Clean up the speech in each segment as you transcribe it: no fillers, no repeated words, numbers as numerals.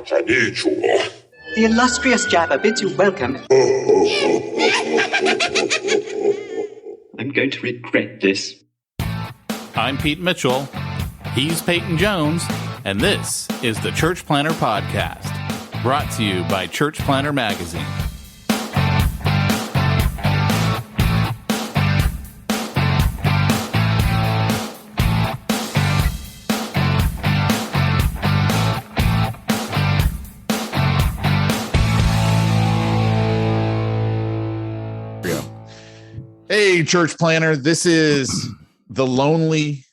Konnichiwa. The illustrious Jabba bids you welcome. I'm going to regret this. I'm Pete Mitchell. He's Peyton Jones. And this is the Church Planter Podcast, brought to you by Church Planter Magazine. Hey, Church Planter. This is the lonely,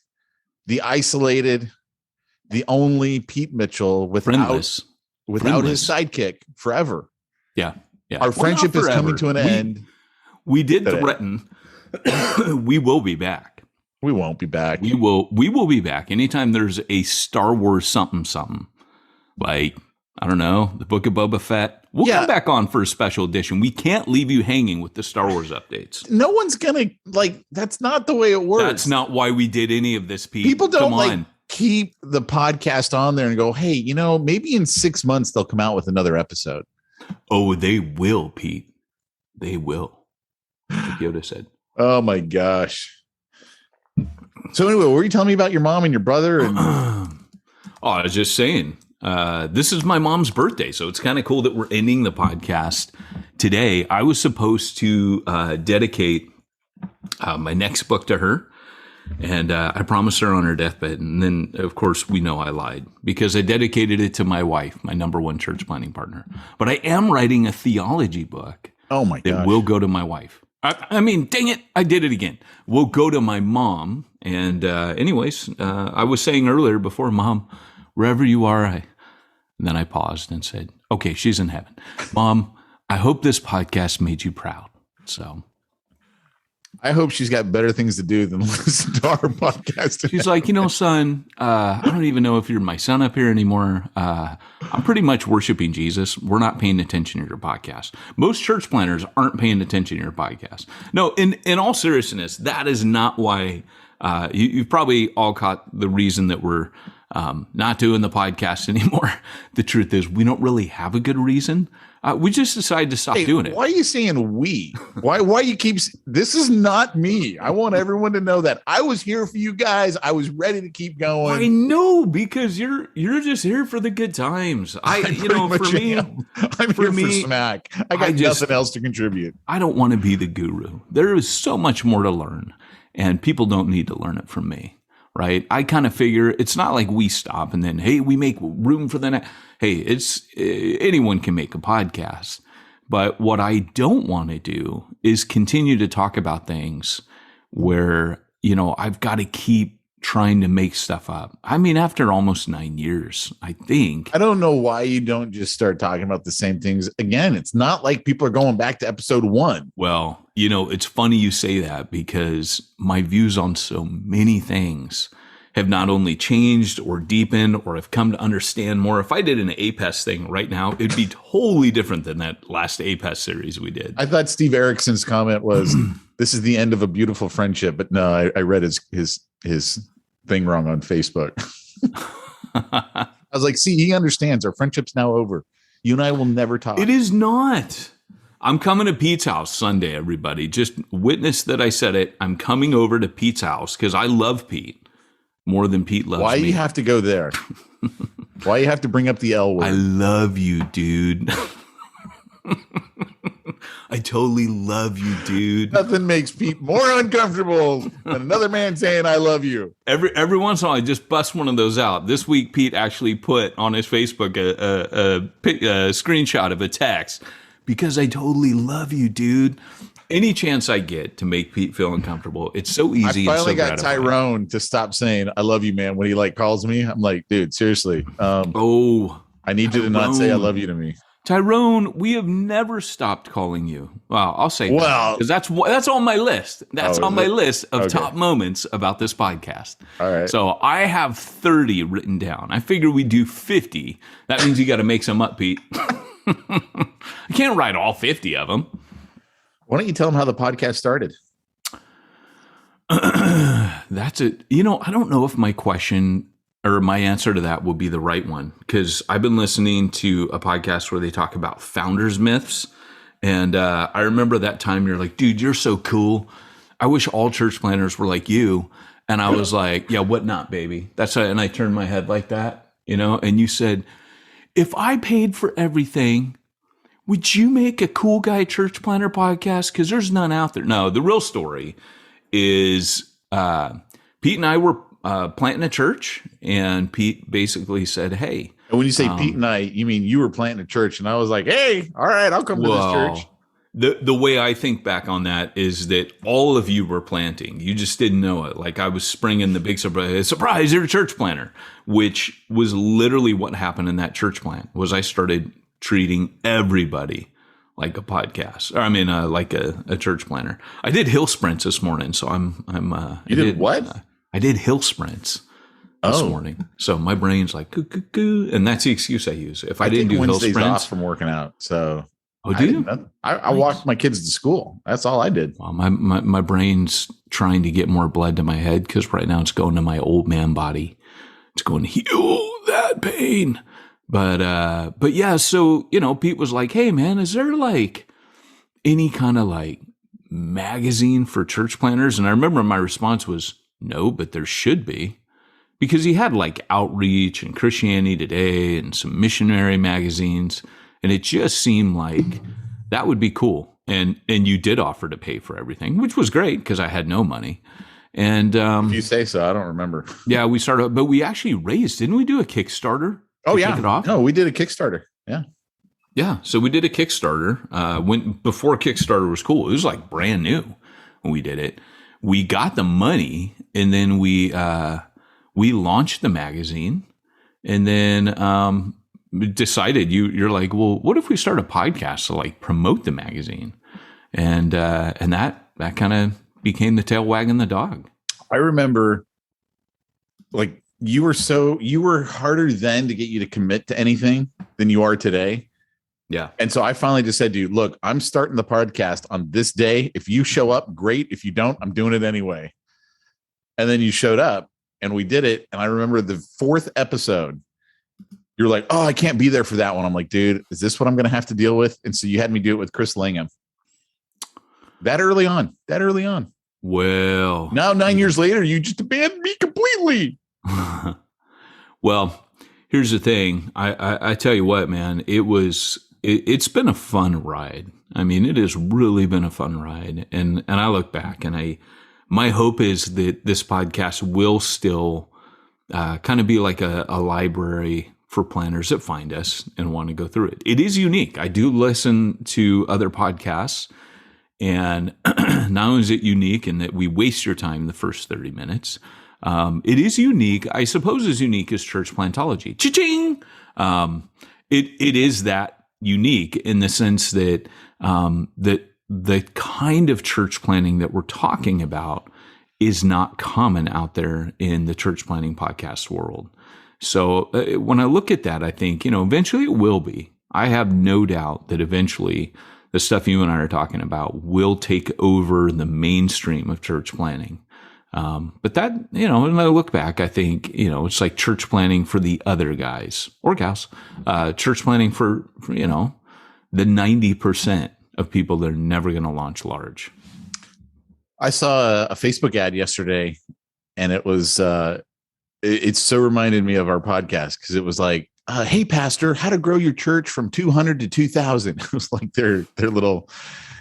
the isolated, the only Pete Mitchell without his sidekick forever. Yeah. Our friendship is coming to an end. We did threaten. We will be back. We won't be back. We will be back anytime there's a Star Wars something. Like, I don't know, the Book of Boba Fett. We'll come back on for a special edition. We can't leave you hanging with the Star Wars updates. No one's going to, that's not the way it works. That's not why we did any of this, Pete. People don't, keep the podcast on there and go, hey, maybe in 6 months they'll come out with another episode. Oh, they will, Pete. They will. Like Yoda said. Oh, my gosh. So anyway, what were you telling me about your mom and your brother? And I was just saying. This is my mom's birthday, so it's kind of cool that we're ending the podcast today. I was supposed to dedicate my next book to her, and I promised her on her deathbed. And then, of course, we know I lied because I dedicated it to my wife, my number one church planting partner. But I am writing a theology book. Oh my god! That will go to my wife. I mean, dang it, I did it again. We'll go to my mom. And anyways, I was saying earlier before, Mom, wherever you are, and then I paused and said, okay, she's in heaven. Mom, I hope this podcast made you proud. So I hope she's got better things to do than listen to our podcast. She's like, son, I don't even know if you're my son up here anymore. I'm pretty much worshiping Jesus. We're not paying attention to your podcast. Most church planners aren't paying attention to your podcast. No, in all seriousness, that is not why you've probably all caught the reason that we're not doing the podcast anymore. The truth is, we don't really have a good reason. We just decided to stop doing it. Why are you saying we? Why you keep? This is not me. I want everyone to know that I was here for you guys. I was ready to keep going. I know, because you're just here for the good times. For me, I'm here for smack. I got nothing else to contribute. I don't want to be the guru. There is so much more to learn, and people don't need to learn it from me. Right. I kind of figure it's not like we stop and then, hey, we make room for the next. Hey, it's anyone can make a podcast. But what I don't want to do is continue to talk about things where, I've got to keep trying to make stuff up. I mean, after almost 9 years, I think. I don't know why you don't just start talking about the same things again. It's not like people are going back to episode 1. Well, it's funny you say that because my views on so many things have not only changed or deepened or have come to understand more. If I did an APES thing right now, it'd be totally different than that last APES series we did. I thought Steve Erickson's comment was, this is the end of a beautiful friendship. But no, I read his thing wrong on Facebook. I was like, see, he understands. Our friendship's now over. You and I will never talk. It is not. I'm coming to Pete's house Sunday, everybody. Just witness that I said it. I'm coming over to Pete's house because I love Pete more than Pete loves me. Why you have to go there? Why you have to bring up the L word? I love you, dude. I totally love you, dude. Nothing makes Pete more uncomfortable than another man saying, I love you. Every once in a while, I just bust one of those out. This week, Pete actually put on his Facebook a screenshot of a text because I totally love you, dude. Any chance I get to make Pete feel uncomfortable, it's so easy. I finally got Tyrone to stop saying, I love you, man. When he calls me, I'm like, dude, seriously. I need you to not say I love you to me. Tyrone, we have never stopped calling you. Well, I'll say that because that's on my list. That's on my list of top moments about this podcast. All right. So I have 30 written down. I figure we do 50. That means you got to make some up, Pete. I can't write all 50 of them. Why don't you tell them how the podcast started? That's it. I don't know if my question or my answer to that will be the right one, because I've been listening to a podcast where they talk about founders myths. And I remember that time you're like, dude, you're so cool. I wish all church planners were like you. And I was like, yeah, what not, baby? That's right. And I turned my head like that, and you said, if I paid for everything, would you make a cool guy church planner podcast? Because there's none out there. No, the real story is Pete and I were planting a church, and Pete basically said, hey. And when you say Pete and I, you mean you were planting a church, and I was like, hey, all right, I'll come to this church. The way I think back on that is that all of you were planting. You just didn't know it. Like I was springing the big surprise, you're a church planner, which was literally what happened in that church plant. Was I started treating everybody like a podcast, or like a church planner. I did hill sprints this morning, so You did what? I did hill sprints this morning, so my brain's like coo, and that's the excuse I use. If I didn't do hill sprints, off from working out, so. Oh, do you? I walked my kids to school. That's all I did. Well, my brain's trying to get more blood to my head, because right now it's going to my old man body. It's going to heal that pain. But yeah, so, Pete was like, hey man, is there like any kind of like magazine for church planners? And I remember my response was no, but there should be, because he had like Outreach and Christianity Today and some missionary magazines. And it just seemed like that would be cool. And you did offer to pay for everything, which was great because I had no money. And if you say so, I don't remember. Yeah, we started, but we actually raised, didn't we do a Kickstarter? Oh, yeah. No, we did a Kickstarter. Yeah. Yeah. So we did a Kickstarter before Kickstarter was cool. It was like brand new when we did it. We got the money, and then we launched the magazine, and then decided you're like, well, what if we start a podcast to like promote the magazine? And that kind of became the tail wagging the dog. I remember like you were harder then to get you to commit to anything than you are today. Yeah. And so I finally just said to you, look, I'm starting the podcast on this day. If you show up, great. If you don't, I'm doing it anyway. And then you showed up and we did it. And I remember the 4th episode, you're like, oh, I can't be there for that one. I'm like, dude, is this what I'm going to have to deal with? And so you had me do it with Chris Lingham. That early on. Well, now 9 years later, you just abandoned me completely. Well, here's the thing. I tell you what, man, it's been a fun ride. I mean, it has really been a fun ride. And I look back, and my hope is that this podcast will still kind of be like a library for planners that find us and want to go through it. It is unique. I do listen to other podcasts, and not only is it unique in that we waste your time the first 30 minutes, it is unique, I suppose, as unique as church plantology. Cha-ching! It is that unique in the sense that that the kind of church planning that we're talking about is not common out there in the church planning podcast world. So when I look at that, I think, eventually it will be. I have no doubt that eventually the stuff you and I are talking about will take over the mainstream of church planning. But that, when I look back, I think, it's like church planning for the other guys or gals, church planning for the 90% of people that are never going to launch large. I saw a Facebook ad yesterday, and it was, it so reminded me of our podcast, because it was like, hey, pastor, how to grow your church from 200 to 2,000. It was like their little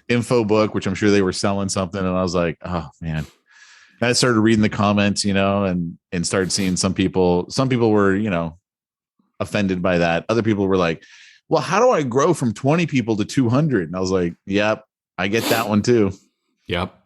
info book, which I'm sure they were selling something. And I was like, oh, man. And I started reading the comments, and started seeing some people were, offended by that. Other people were like, well, how do I grow from 20 people to 200? And I was like, yep, I get that one too. Yep.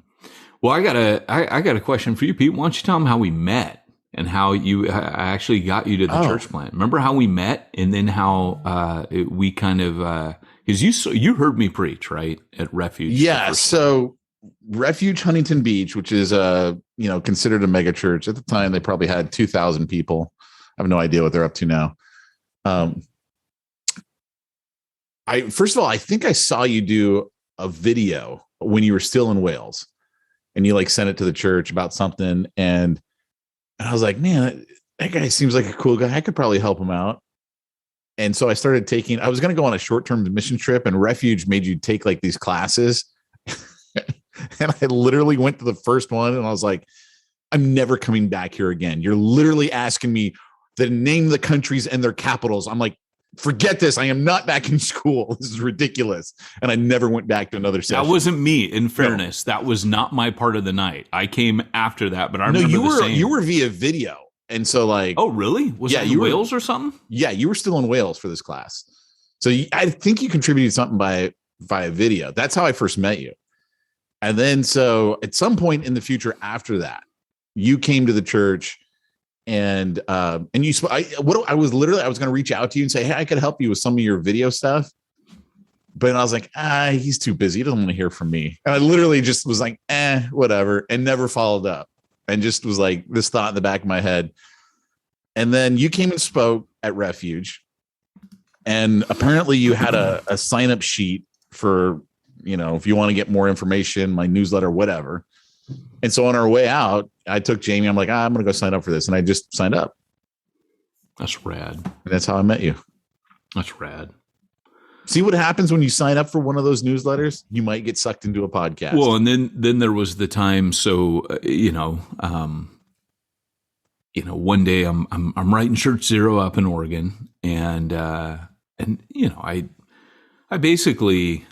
Well, I got a question for you, Pete. Why don't you tell them how we met and how I actually got you to the church plant? Remember how we met, and then how we kind of because you heard me preach, right, at Refuge? Yeah. So Refuge Huntington Beach, which is considered a mega church at the time, they probably had 2,000 people. I have no idea what they're up to now. First of all, I think I saw you do a video when you were still in Wales, and you like sent it to the church about something. And I was like, man, that guy seems like a cool guy. I could probably help him out. And so I started I was going to go on a short-term mission trip, and Refuge made you take like these classes. And I literally went to the first one and I was like, I'm never coming back here again. You're literally asking me to name the countries and their capitals. I'm like, forget this. I am not back in school. This is ridiculous. And I never went back to another session. That wasn't me, in fairness. No. That was not my part of the night. I came after that, but I remember you were via video. And so like, oh, really? Was that in Wales or something? Yeah, you were still in Wales for this class. So I think you contributed something via video. That's how I first met you. And then so at some point in the future after that, you came to the church and you I was going to reach out to you and say, hey, I could help you with some of your video stuff. But I was like, he's too busy. He doesn't want to hear from me. And I literally just was like, whatever, and never followed up. And just was like this thought in the back of my head. And then you came and spoke at Refuge. And apparently you had a sign-up sheet for, if you want to get more information, my newsletter, whatever. And so on our way out, I took Jamie. I'm like, I'm going to go sign up for this. And I just signed up. That's rad. And that's how I met you. That's rad. See what happens when you sign up for one of those newsletters? You might get sucked into a podcast. Well, and then there was the time. So, one day I'm writing Church Zero up in Oregon, and I basically,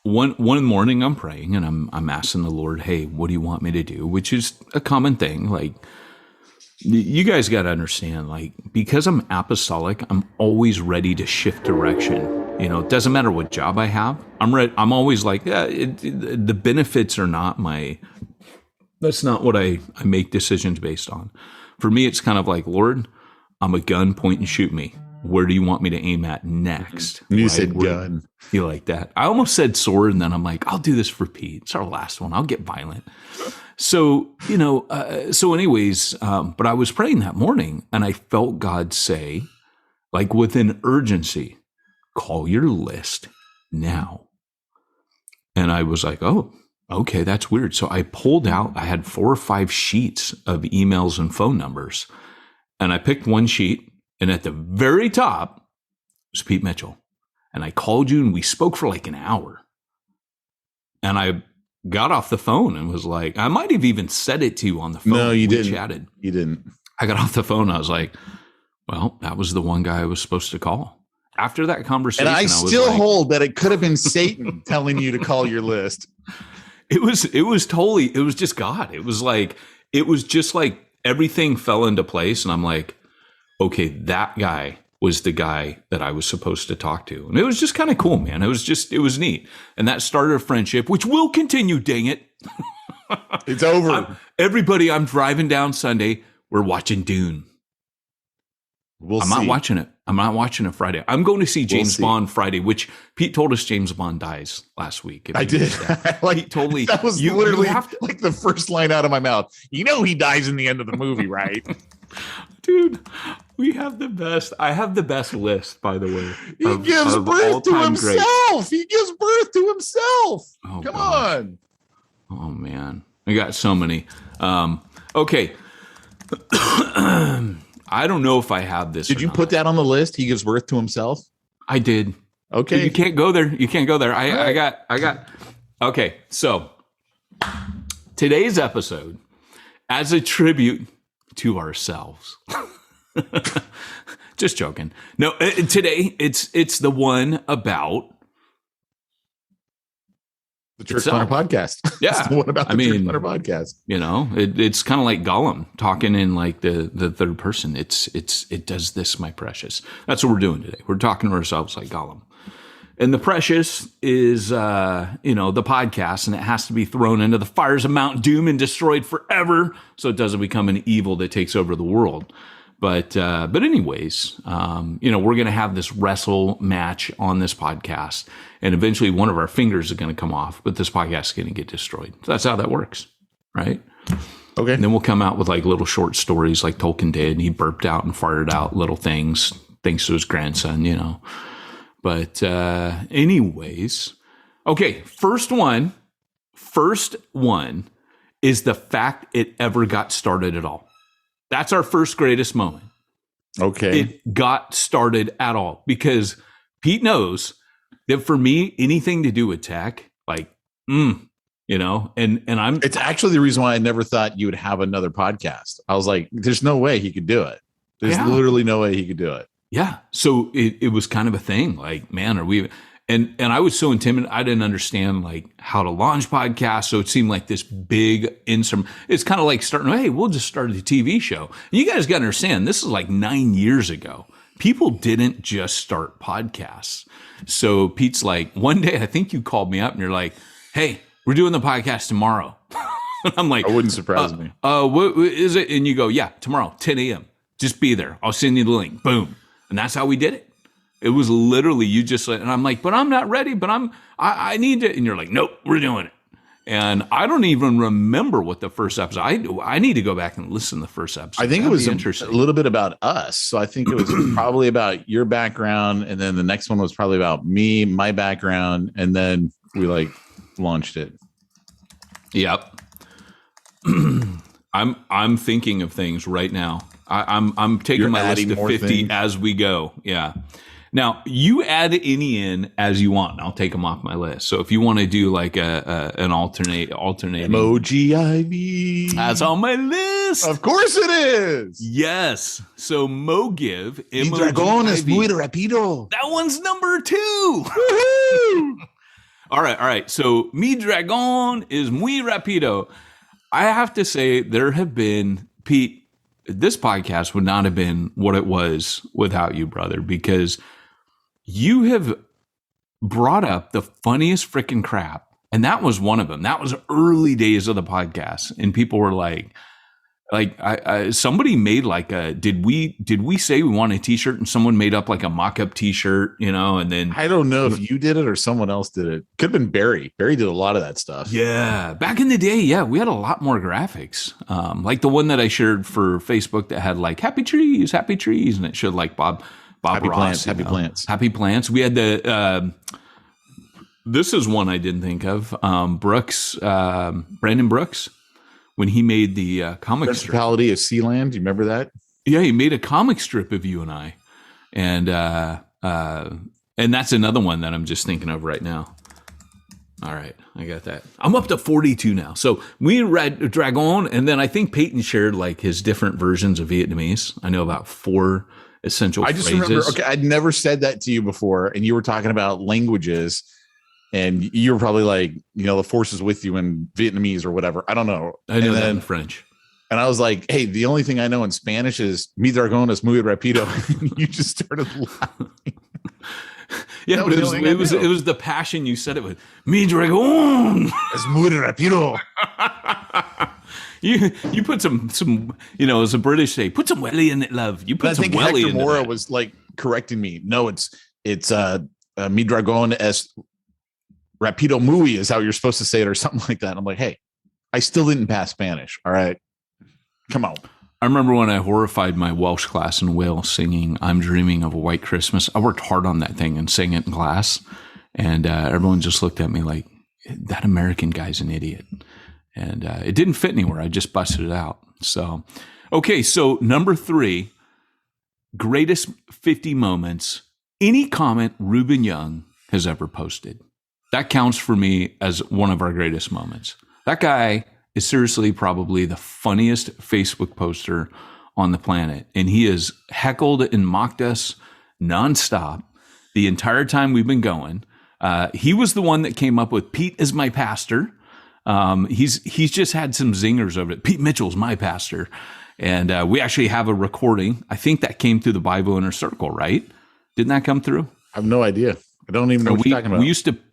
one morning I'm praying and I'm asking the Lord, hey, what do you want me to do? Which is a common thing. Like, you guys got to understand, like, because I'm apostolic, I'm always ready to shift direction. It doesn't matter what job I have. I'm always like, the benefits are not that's not what I make decisions based on. For me, it's kind of like, Lord, I'm a gun, point and shoot me. Where do you want me to aim at next? You said gun. You like that? I almost said sword, and then I'm like, I'll do this for Pete. It's our last one. I'll get violent. So, anyways, but I was praying that morning, and I felt God say, like with an urgency, call your list now. And I was like, oh, okay, that's weird. So I pulled out, I had 4 or 5 sheets of emails and phone numbers, and I picked one sheet. And at the very top was Pete Mitchell. And I called you and we spoke for like an hour. And I got off the phone and was like, I might have even said it to you on the phone. No, you didn't. We chatted. You didn't. I got off the phone and I was like, well, that was the one guy I was supposed to call. After that conversation, and I still hold that it could have been Satan telling you to call your list. It was just God. It was just like everything fell into place. And I'm like, okay, that guy was the guy that I was supposed to talk to. And it was just kind of cool, man. It was neat. And that started a friendship, which will continue, dang it. It's over. Everybody, I'm driving down Sunday. We're watching Dune. I'm not watching it. I'm not watching it Friday. I'm going to see James Bond Friday, which Pete told us James Bond dies last week. I did. Pete totally. That was literally like the first line out of my mouth. He dies in the end of the movie, right? Dude, we have the best. I have the best list, by the way. He gives birth to himself. He gives birth to himself. Oh, come on. Oh, man. I got so many. Okay. I don't know if I have this. Did you put that on the list? He gives birth to himself? I did. Okay. You can't go there. I got. Okay. So today's episode, as a tribute to ourselves. Just joking. No, today it's the one about the Church Planter podcast. Yeah. It's the one about the Church Planter podcast. It's kind of like Gollum talking in like the third person. It does this, my precious. That's what we're doing today. We're talking to ourselves like Gollum. And the precious is, the podcast, and it has to be thrown into the fires of Mount Doom and destroyed forever, so it doesn't become an evil that takes over the world. But anyways, we're going to have this wrestle match on this podcast, and eventually one of our fingers is going to come off, but this podcast is going to get destroyed. So that's how that works, right? Okay. And then we'll come out with like little short stories like Tolkien did, and he burped out and farted out little things, thanks to his grandson, But anyways, okay, first one is the fact it ever got started at all. That's our first greatest moment. Okay. It got started at all because Pete knows that for me, anything to do with tech, like, and I'm. It's actually the reason why I never thought you would have another podcast. I was like, there's no way he could do it. There's literally no way he could do it. Yeah. So it was kind of a thing. Like, man, are we? And I was so intimidated. I didn't understand like how to launch podcasts. So it seemed like this big instrument. It's kind of like starting, hey, we'll just start a TV show. And you guys got to understand, this is like 9 years ago. People didn't just start podcasts. So Pete's like, one day, I think you called me up and you're like, hey, we're doing the podcast tomorrow. I'm like, it wouldn't surprise me. What is it? And you go, yeah, tomorrow, 10 a.m. Just be there. I'll send you the link. Boom. And that's how we did it. It was literally you just like, and I'm like, but I'm not ready, but I need to. And you're like, nope, we're doing it. And I don't even remember what the first episode. I need to go back and listen to the first episode. I think it was a little bit about us. So I think it was probably about your background. And then the next one was probably about me, my background. And then we like launched it. Yep. I'm thinking of things right now. I'm taking my list to 50 things as we go. Yeah. Now you add any in as you want. I'll take them off my list. So if you want to do like an alternating emoji IV, that's on my list. Of course it is. Yes. So Mogive Mi dragón es muy rápido. That one's number 2. Woohoo! All right. So Mi dragón es muy rápido. I have to say there have been, Pete, this podcast would not have been what it was without you, brother, because you have brought up the funniest freaking crap. And that was one of them. That was early days of the podcast. And people were like somebody made like did we say we want a t-shirt and someone made up like a mock-up t-shirt, and then I don't know if you did it or someone else did it. Could have been Barry. Barry did a lot of that stuff. Yeah. Back in the day, yeah, we had a lot more graphics. Like the one that I shared for Facebook that had like happy trees, and it showed like Bob happy Ross. Happy plants. We had the this is one I didn't think of. Brandon Brooks. When he made the comic strip. Principality of Sealand. Do you remember that? Yeah, he made a comic strip of you and I. And that's another one that I'm just thinking of right now. All right, I got that. I'm up to 42 now. So we read Dragon, and then I think Peyton shared like his different versions of Vietnamese. I know about 4 essential phrases. I just remember, okay, I'd never said that to you before, and you were talking about languages. And you were probably like, the force is with you in Vietnamese or whatever. I don't know. I know that in French. And I was like, hey, the only thing I know in Spanish is mi dragón es muy rápido. You just started laughing. Yeah, but it was the passion you said it with. Mi dragón es muy rápido. You put some as a British say, put some welly in it, love. You put some welly in it. Hector Mora was like correcting me. No, it's mi dragón es Rapido muy is how you're supposed to say it or something like that. I'm like, hey, I still didn't pass Spanish. All right. Come on. I remember when I horrified my Welsh class in Wales singing I'm Dreaming of a White Christmas. I worked hard on that thing and sang it in class. And everyone just looked at me like, that American guy's an idiot. And it didn't fit anywhere. I just busted it out. So, okay. So number 3, greatest 50 moments. Any comment Reuben Young has ever posted. That counts for me as one of our greatest moments. That guy is seriously probably the funniest Facebook poster on the planet. And he has heckled and mocked us nonstop the entire time we've been going. He was the one that came up with Pete is my pastor. He's just had some zingers over it. Pete Mitchell's my pastor. And we actually have a recording. I think that came through the Bible Inner Circle, right? Didn't that come through? I have no idea. I don't even know what you're talking about.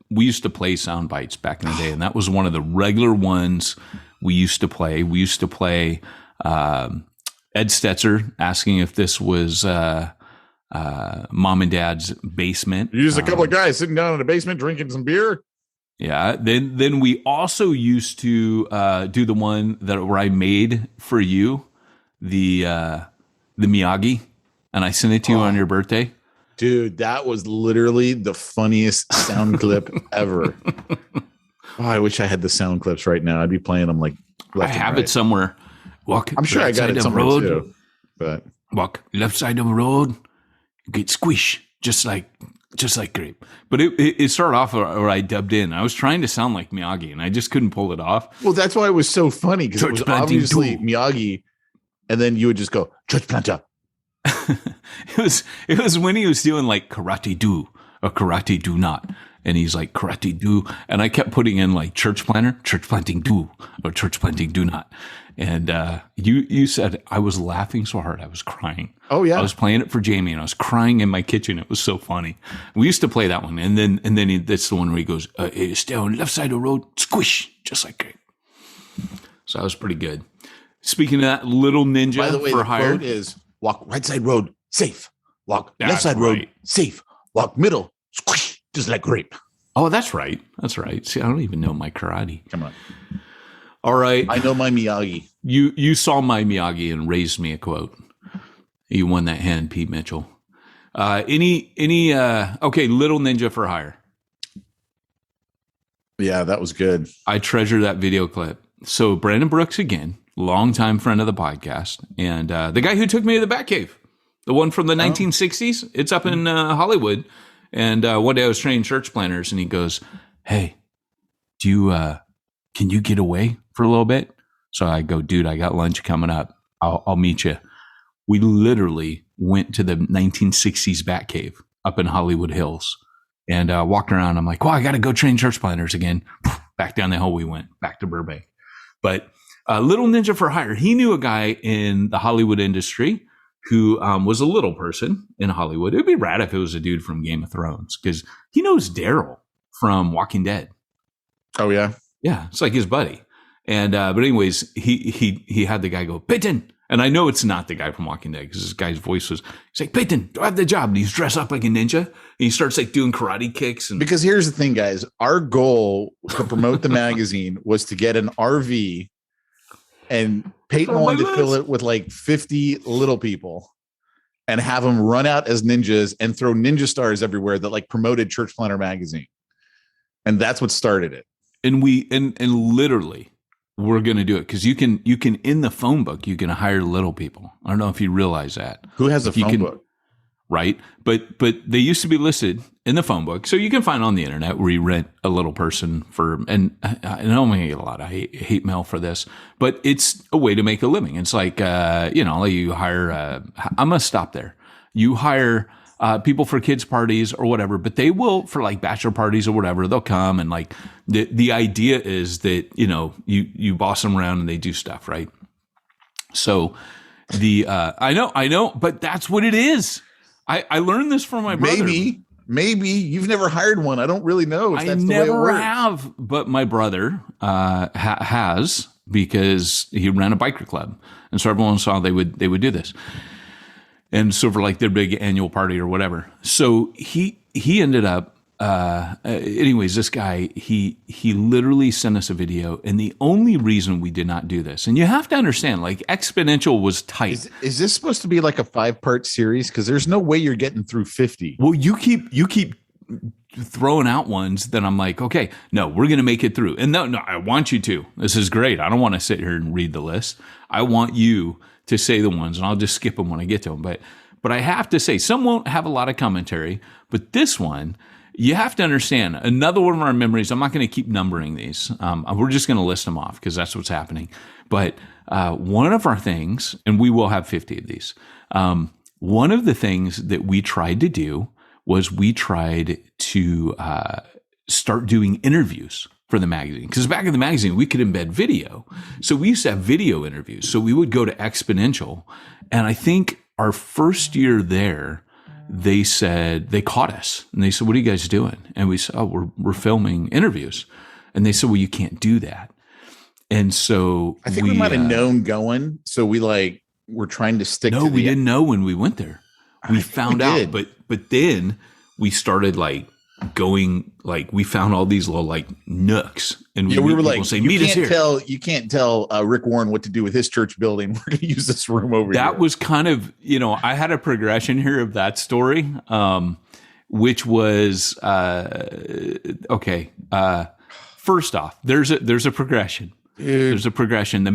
We used to play sound bites back in the day, and that was one of the regular ones we used to play. We used to play Ed Stetzer asking if this was mom and dad's basement. You're just a couple of guys sitting down in the basement drinking some beer. Yeah. Then we also used to do the one where I made for you the Miyagi, and I sent it to you on your birthday. Dude, that was literally the funniest sound clip ever. Oh, I wish I had the sound clips right now. I'd be playing them like I have it somewhere. Walk. I'm sure I got it somewhere too. But walk left side of the road, get squish, just like grape. But it started off where I dubbed in. I was trying to sound like Miyagi, and I just couldn't pull it off. Well, that's why it was so funny, because it was obviously Miyagi, and then you would just go church planter. It was when he was doing like karate do or karate do not. And he's like, karate do. And I kept putting in like church planting do, or church planting do not. And you said, I was laughing so hard I was crying. Oh, yeah. I was playing it for Jamie and I was crying in my kitchen. It was so funny. We used to play that one. And then that's the one where he goes, stay on left side of the road, squish, just like grape. So that was pretty good. Speaking of that, little ninja By the way, for the hire. quote is walk right side road, safe. Walk left side road, safe. Walk middle, squish. Just like grape. Oh, that's right. That's right. See, I don't even know my karate. Come on. All right. I know my Miyagi. You saw my Miyagi and raised me a quote. You won that hand, Pete Mitchell. Okay, little ninja for hire. Yeah, that was good. I treasure that video clip. So Brandon Brooks again, longtime friend of the podcast, and the guy who took me to the Batcave, the one from the 1960s. It's up in Hollywood. And one day I was training church planners, and he goes, "Hey, can you get away for a little bit?" So I go, "Dude, I got lunch coming up. I'll meet you." We literally went to the 1960s Batcave up in Hollywood Hills and walked around. I'm like, "Well, I got to go train church planners again." Back down the hill we went, back to Burbank. But little ninja for hire. He knew a guy in the Hollywood industry who was a little person in Hollywood. It'd be rad if it was a dude from Game of Thrones, because he knows Daryl from Walking Dead. Oh, yeah? Yeah, it's like his buddy. And but anyways, he had the guy go, "Peyton." And I know it's not the guy from Walking Dead, because this guy's voice was, he's like, "Peyton, do I have the job?" And he's dressed up like a ninja. And he starts like doing karate kicks. And because here's the thing, guys. Our goal to promote the magazine was to get an RV, and Peyton wanted to fill it with like 50 little people and have them run out as ninjas and throw ninja stars everywhere that like promoted Church Planter magazine. And that's what started it. And we literally we're going to do it, because you can in the phone book, you can hire little people. I don't know if you realize that. Who has a phone book? Right. But they used to be listed in the phone book. So you can find on the internet where you rent a little person for, and I know I'm going to get a lot of hate mail for this, but it's a way to make a living. It's like, you hire, I'm going to stop there. You hire people for kids parties or whatever, but they will, for like bachelor parties or whatever, they'll come, and like the idea is that, you boss them around and they do stuff. Right. So I know, but that's what it is. I learned this from my brother. Maybe you've never hired one. I don't really know if that's the way it works. I never have, but my brother has, because he ran a biker club, and so everyone saw they would do this, and so for like their big annual party or whatever. So he ended up. Anyways, this guy, he literally sent us a video, and the only reason we did not do this, and you have to understand, like, Exponential was tight. Is this supposed to be like a 5-part series? Because there's no way you're getting through 50. Well, you keep throwing out ones that I'm like, okay, no, we're going to make it through. And no, I want you to. This is great. I don't want to sit here and read the list. I want you to say the ones, and I'll just skip them when I get to them. But I have to say, some won't have a lot of commentary, but this one, you have to understand, another one of our memories, I'm not going to keep numbering these. We're just going to list them off, because that's what's happening. But one of our things, and we will have 50 of these, one of the things that we tried to do was we tried to start doing interviews for the magazine. Because back in the magazine, we could embed video. So we used to have video interviews. So we would go to Exponential. And I think our first year there, they caught us, and they said, "What are you guys doing?" And we said, "Oh, we're filming interviews." And they said, "Well, you can't do that." And so I think we might have known going. So we're trying to stick to we didn't know when we went there. We found out, but then we started like going, like we found all these little like nooks, and we were like, say, "Meet us here." You can't tell Rick Warren what to do with his church building. We're going to use this room over here. That was kind of, I had a progression here of that story, which was okay. First off, there's a progression. Dude, there's a progression. The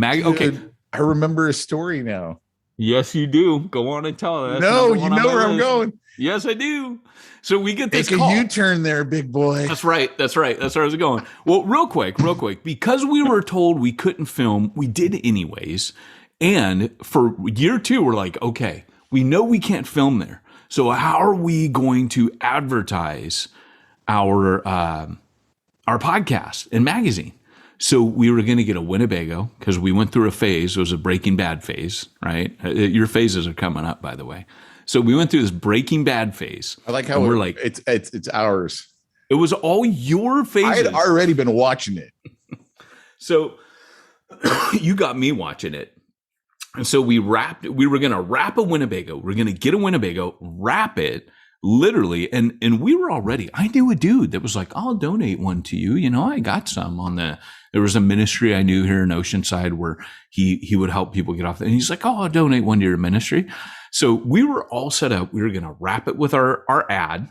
I remember a story now. Yes, you do. Go on and tell us. No, you know where I'm going. Yes, I do. So we get this Take call. a U-turn there, big boy. That's right. That's where I was going. Well, real quick, because we were told we couldn't film, we did anyways. And for year 2, we're like, okay, we know we can't film there. So how are we going to advertise our podcast and magazine? So we were going to get a Winnebago because we went through a phase. It was a Breaking Bad phase, right? Your phases are coming up, by the way. So we went through this Breaking Bad phase. I like how we're like, it's ours. It was all your phases. I had already been watching it. So you got me watching it. And so we were going to wrap a Winnebago. We're going to get a Winnebago, wrap it literally. And we were already, I knew a dude that was like, I'll donate one to you. You know, I got some there was a ministry I knew here in Oceanside where he would help people get off. And he's like, oh, I'll donate one to your ministry. So we were all set up. We were going to wrap it with our ad.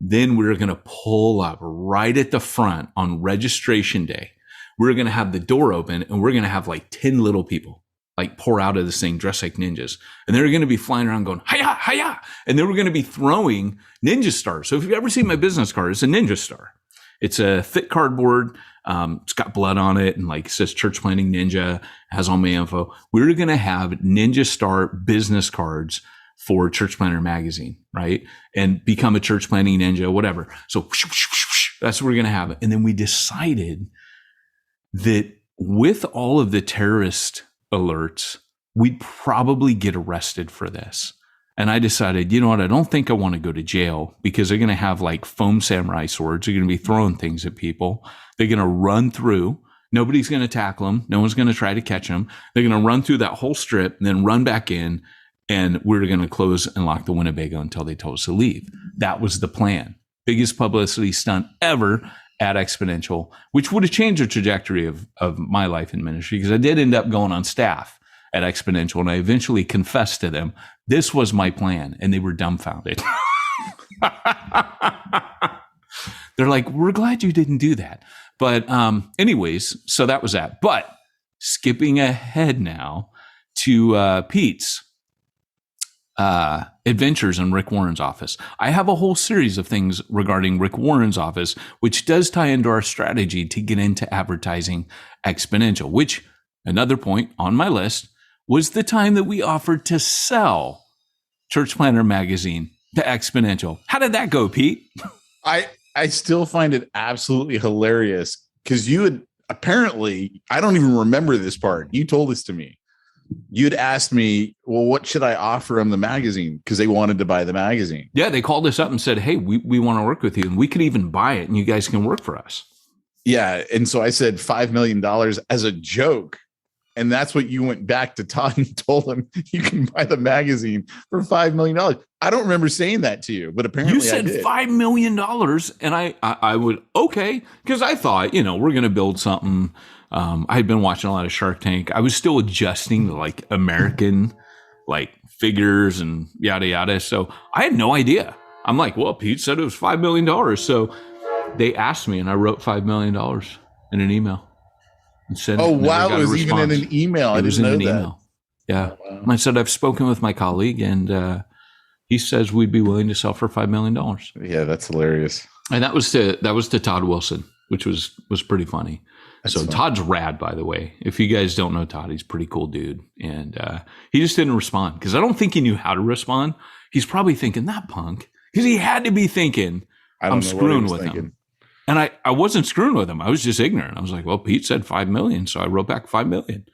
Then we were going to pull up right at the front on registration day. We were going to have the door open and we're going to have like 10 little people like pour out of this thing dressed like ninjas. And they're going to be flying around going, hiya, hiya. And then we're going to be throwing ninja stars. So if you've ever seen my business card, it's a ninja star. It's a thick cardboard. It's got blood on it and like it says Church Planting Ninja, has all my info. We're going to have Ninja Star business cards for Church Planter Magazine, right? And become a Church Planting Ninja, whatever. So that's what we're going to have. And then we decided that with all of the terrorist alerts, we'd probably get arrested for this. And I decided, you know what? I don't think I want to go to jail because they're going to have like foam samurai swords. They're going to be throwing things at people. They're going to run through. Nobody's going to tackle them. No one's going to try to catch them. They're going to run through that whole strip and then run back in. And we're going to close and lock the Winnebago until they told us to leave. That was the plan. Biggest publicity stunt ever at Exponential, which would have changed the trajectory of my life in ministry because I did end up going on staff at Exponential and I eventually confessed to them, this was my plan. And they were dumbfounded. They're like, we're glad you didn't do that. But anyways, so that was that. But skipping ahead now to Pete's adventures in Rick Warren's office. I have a whole series of things regarding Rick Warren's office, which does tie into our strategy to get into advertising Exponential, which another point on my list was the time that we offered to sell Church Planter Magazine to Exponential. How did that go, Pete? I still find it absolutely hilarious because you had apparently, I don't even remember this part. You told this to me. You'd asked me, well, what should I offer them the magazine? Because they wanted to buy the magazine. Yeah, they called us up and said, hey, we want to work with you and we could even buy it and you guys can work for us. Yeah. And so I said $5 million as a joke. And that's what you went back to Todd and told him you can buy the magazine for $5 million. I don't remember saying that to you, but apparently you said I did. $5 million. And I would, okay. Because I thought, we're going to build something. I had been watching a lot of Shark Tank. I was still adjusting to like American like figures and yada, yada. So I had no idea. I'm like, well, Pete said it was $5 million. So they asked me and I wrote $5 million in an email. Oh, wow. It was even in an email. I didn't know that. Email. Yeah. Oh, wow. I said, I've spoken with my colleague and he says we'd be willing to sell for $5 million. Yeah, that's hilarious. And that was to Todd Wilson, which was pretty funny. That's so funny. Todd's rad, by the way. If you guys don't know Todd, he's a pretty cool dude. And he just didn't respond because I don't think he knew how to respond. He's probably thinking, that punk. Because he had to be thinking, I'm screwing with him. And I wasn't screwing with him. I was just ignorant. I was like, well, Pete said $5 million. So I wrote back $5 million.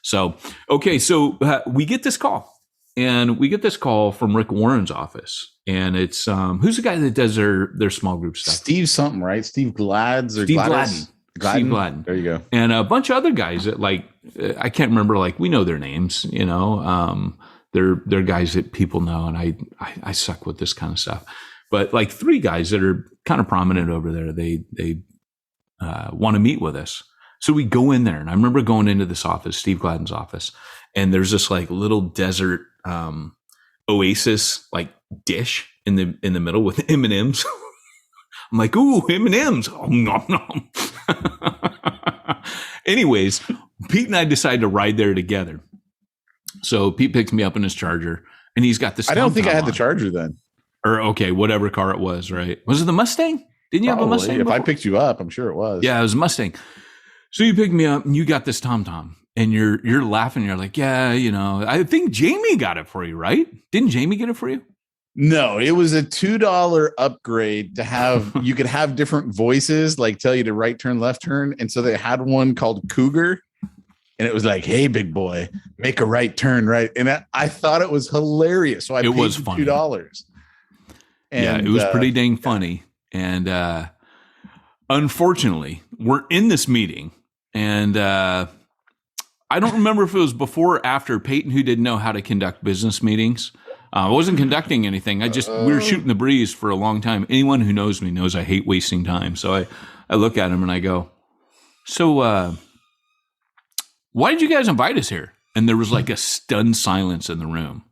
So, okay. So we get this call. And we get this call from Rick Warren's office. And it's, who's the guy that does their small group stuff? Steve something, right? Steve Gladden. Steve Gladden. There you go. And a bunch of other guys that I can't remember, we know their names, they're guys that people know. And I suck with this kind of stuff. But 3 guys that are kind of prominent over there, they want to meet with us. So we go in there, and I remember going into this office, Steve Gladden's office, and there's this little desert oasis dish in the middle with M&Ms. I'm like, ooh, M&Ms. Oh, nom, nom. Anyways, Pete and I decided to ride there together. So Pete picks me up in his Charger, and he's got this. I don't think I had on. the Charger then. Or okay, whatever car it was, right? Was it the Mustang? Didn't you have a Mustang? If before? I picked you up, I'm sure it was. Yeah, it was a Mustang. So you picked me up, and you got this TomTom, and you're laughing. You're like, yeah, I think Jamie got it for you, right? Didn't Jamie get it for you? No, it was a $2 upgrade to have. You could have different voices, like tell you to right turn, left turn, and so they had one called Cougar. And it was like, hey, big boy, make a right turn, right? And I thought it was hilarious. So I paid $2. And, yeah, it was pretty dang funny. And unfortunately, we're in this meeting. And I don't remember if it was before or after Peyton, who didn't know how to conduct business meetings. I wasn't conducting anything. We were shooting the breeze for a long time. Anyone who knows me knows I hate wasting time. So I look at him and I go, so why did you guys invite us here? And there was like a stunned silence in the room.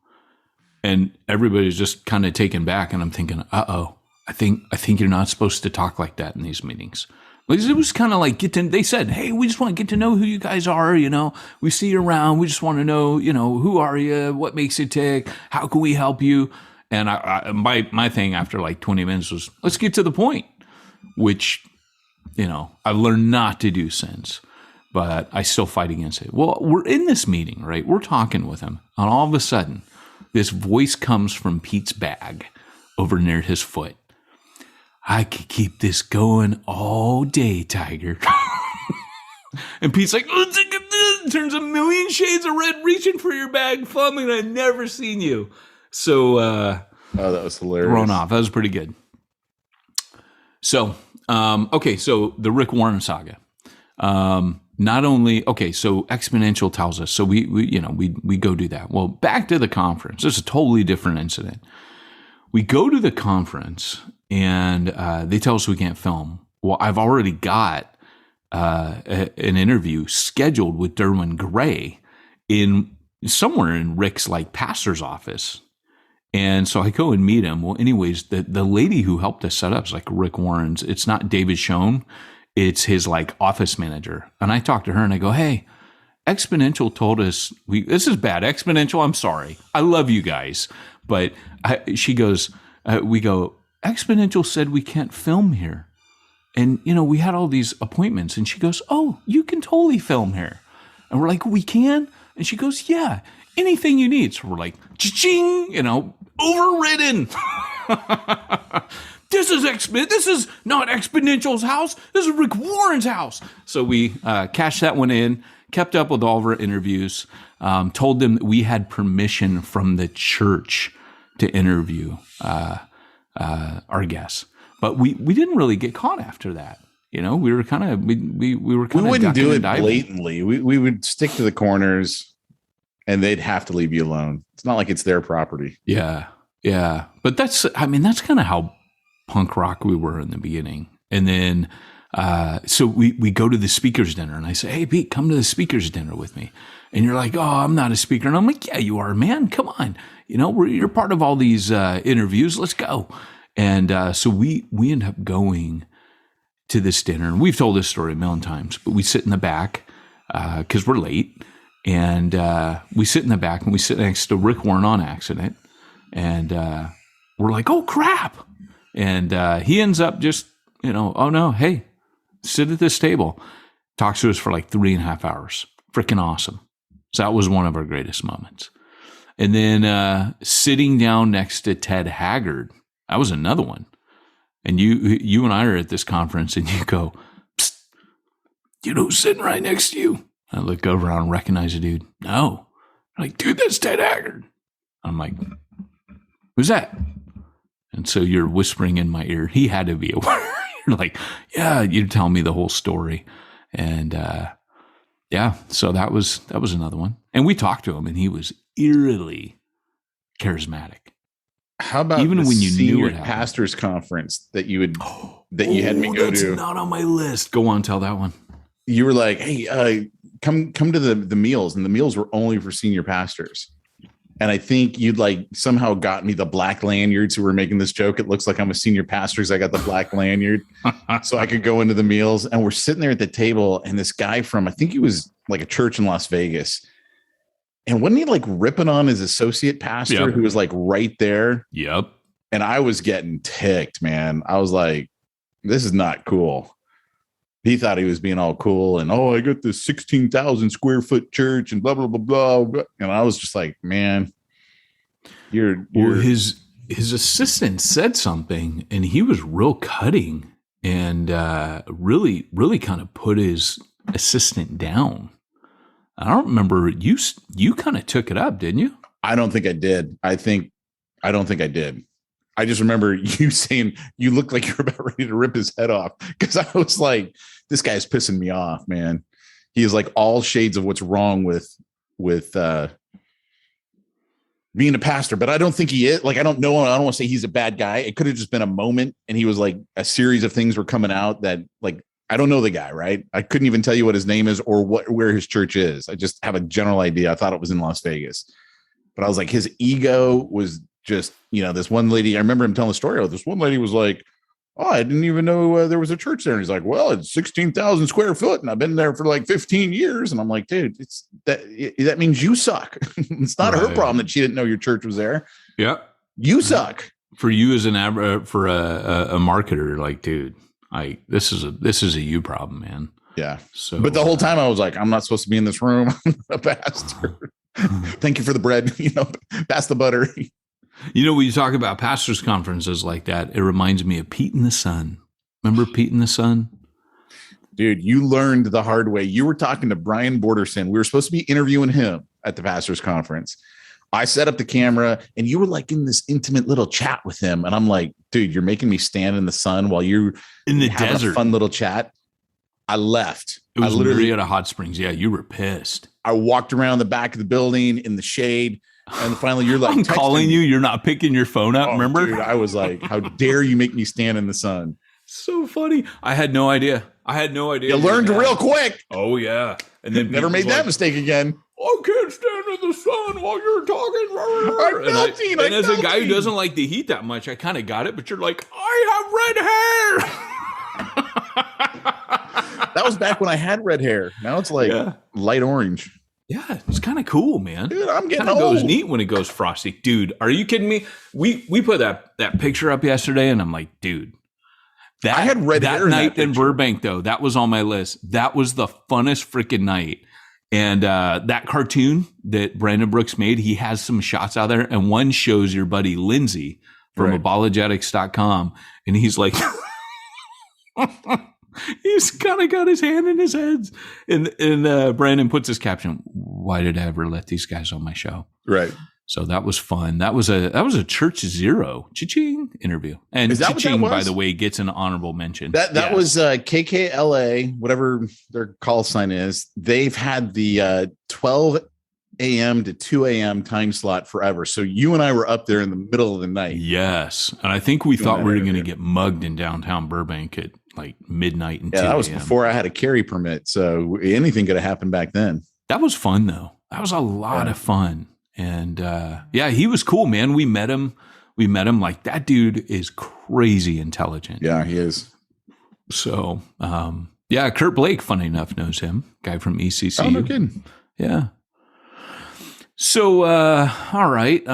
And everybody's just kind of taken back. And I'm thinking, uh-oh, I think you're not supposed to talk like that in these meetings. Because it was kind of like, they said, hey, we just want to get to know who you guys are. We see you around. We just want to know, who are you? What makes you tick? How can we help you? And my thing after like 20 minutes was, let's get to the point, which, I've learned not to do since. But I still fight against it. Well, we're in this meeting, right? We're talking with him. And all of a sudden, this voice comes from Pete's bag over near his foot. I could keep this going all day, Tiger. And Pete's like, turns a million shades of red, reaching for your bag, fumbling. I've never seen you. So, that was hilarious. Thrown off. That was pretty good. So, okay. So the Rick Warren saga. Not only, okay, so Exponential tells us, so we go do that. Well, back to the conference. This is a totally different incident. We go to the conference and they tell us we can't film. Well, I've already got an interview scheduled with Derwin Gray somewhere in Rick's like pastor's office. And so I go and meet him. Well, anyways, the lady who helped us set up is like Rick Warren's. It's not David Schoen. It's his like office manager. And I talked to her and I go, hey, Exponential told us, this is bad. Exponential, I'm sorry. I love you guys. But she goes, we go, Exponential said we can't film here. And, we had all these appointments. And she goes, oh, you can totally film here. And we're like, we can? And she goes, yeah, anything you need. So we're like, cha-ching, overridden. This is not Exponential's house. This is Rick Warren's house. So we cashed that one in, kept up with all of our interviews, told them that we had permission from the church to interview our guests. But we didn't really get caught after that. We were kind of we wouldn't do it blatantly. We would stick to the corners, and they'd have to leave you alone. It's not like it's their property. Yeah. But that's kind of how punk rock we were in the beginning. And then so we go to the speakers dinner, and I say, hey, Pete, come to the speakers dinner with me. And you're like, oh, I'm not a speaker. And I'm like, yeah, you are, man. Come on. You're part of all these interviews. Let's go. And so we end up going to this dinner. And we've told this story a million times, but we sit in the back because we're late. And we sit in the back, and we sit next to Rick Warren on accident. And we're like, oh, crap. And he ends up just, oh no, hey, sit at this table. Talks to us for like 3.5 hours. Freaking awesome. So that was one of our greatest moments. And then sitting down next to Ted Haggard, that was another one. And you and I are at this conference, and you go, psst, who's sitting right next to you? I look over and recognize the dude. No. I'm like, dude, that's Ted Haggard. I'm like, who's that? And so you're whispering in my ear. He had to be aware. You're like, yeah, you're telling me the whole story. And so that was another one. And we talked to him, and he was eerily charismatic. How about even when you knew it pastors conference that you had me go that's to? Not on my list. Go on, tell that one. You were like, hey, come to the meals, and the meals were only for senior pastors. And I think you'd like somehow got me the black lanyards who were making this joke. It looks like I'm a senior pastor because I got the black lanyard so I could go into the meals. And we're sitting there at the table, and this guy from, I think he was like a church in Las Vegas, And wasn't he like ripping on his associate pastor who was like right there? Yep. And I was getting ticked, man. I was like, this is not cool. He thought he was being all cool and, I got this 16,000 square foot church and blah, blah, blah, blah. And I was just like, man, you're his assistant said something and he was real cutting and really, really kind of put his assistant down. I don't remember you kind of took it up, didn't you? I don't think I did. I don't think I did. I just remember you saying you looked like you were about ready to rip his head off because I was like, this guy's pissing me off, man. He is like all shades of what's wrong with being a pastor, but I don't think he is. Like, I don't know. I don't want to say he's a bad guy. It could have just been a moment and he was like a series of things were coming out that like, I don't know the guy, right? I couldn't even tell you what his name is or where his church is. I just have a general idea. I thought it was in Las Vegas, but I was like, his ego was just, this one lady, I remember him telling the story. This one lady was like, I didn't even know there was a church there. And he's like, well, it's 16,000 square foot. And I've been there for like 15 years. And I'm like, dude, that means you suck. It's not her problem that she didn't know your church was there. Yeah. You suck. For you as for a marketer, like, dude, this is a you problem, man. Yeah. So, but the whole time I was like, I'm not supposed to be in this room. I'm a pastor. Thank you for the bread. Pass the butter. When you talk about pastors' conferences like that, it reminds me of Pete and the Sun. Remember Pete and the Sun? Dude, you learned the hard way. You were talking to Brian Borderson. We were supposed to be interviewing him at the pastors' conference. I set up the camera and you were like in this intimate little chat with him. And I'm like, dude, you're making me stand in the sun while you're in the desert. A fun little chat. I left. It was literally at a hot springs. Yeah, you were pissed. I walked around the back of the building in the shade. And finally, you're like, I'm calling you. You're not picking your phone up. Remember? Dude, I was like, how dare you make me stand in the sun? So funny. I had no idea. You learned real quick. Oh, yeah. And then never made that mistake again. I can't stand in the sun while you're talking. And as a guy who doesn't like the heat that much, I kind of got it. But you're like, I have red hair. That was back when I had red hair. Now it's like light orange. Yeah, it's kind of cool, man. Dude, I'm getting old. It goes neat when it goes frosty. Dude, are you kidding me? We put that picture up yesterday, and I'm like, dude. I had red hair that night in Burbank, though. That was on my list. That was the funnest freaking night. And that cartoon that Brandon Brooks made, he has some shots out there, and one shows your buddy Lindsay from apologetics.com, and he's like... He's kind of got his hand in his head. And Brandon puts his caption, why did I ever let these guys on my show? Right. So that was fun. That was a Church Zero cha-ching interview. And cha-ching, by the way, gets an honorable mention. That was KKLA, whatever their call sign is. They've had the 12 a.m. to 2 a.m. time slot forever. So you and I were up there in the middle of the night. Yes. And I think we thought we were going to get mugged in downtown Burbank at like midnight and 2 that was before I had a carry permit. So anything could have happened back then. That was fun, though. That was a lot of fun. And he was cool, man. We met him. Like, that dude is crazy intelligent. Yeah, he is. So, Kurt Blake, funny enough, knows him. Guy from ECCU. Oh, no kidding. Yeah. So, all right.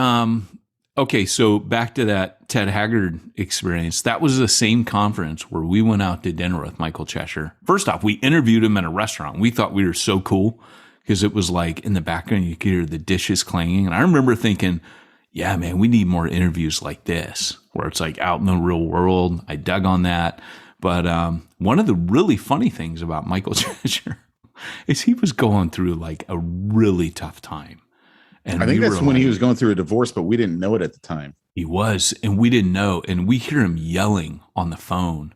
Okay, so back to that Ted Haggard experience. That was the same conference where we went out to dinner with Michael Cheshire. First off, we interviewed him in a restaurant. We thought we were so cool because it was like in the background, you could hear the dishes clanging. And I remember thinking, yeah, man, we need more interviews like this where it's like out in the real world. I dug on that. But one of the really funny things about Michael Cheshire is he was going through like a really tough time. And I think that's when he was going through a divorce, but we didn't know it at the time. He was, and we didn't know. And we hear him yelling on the phone,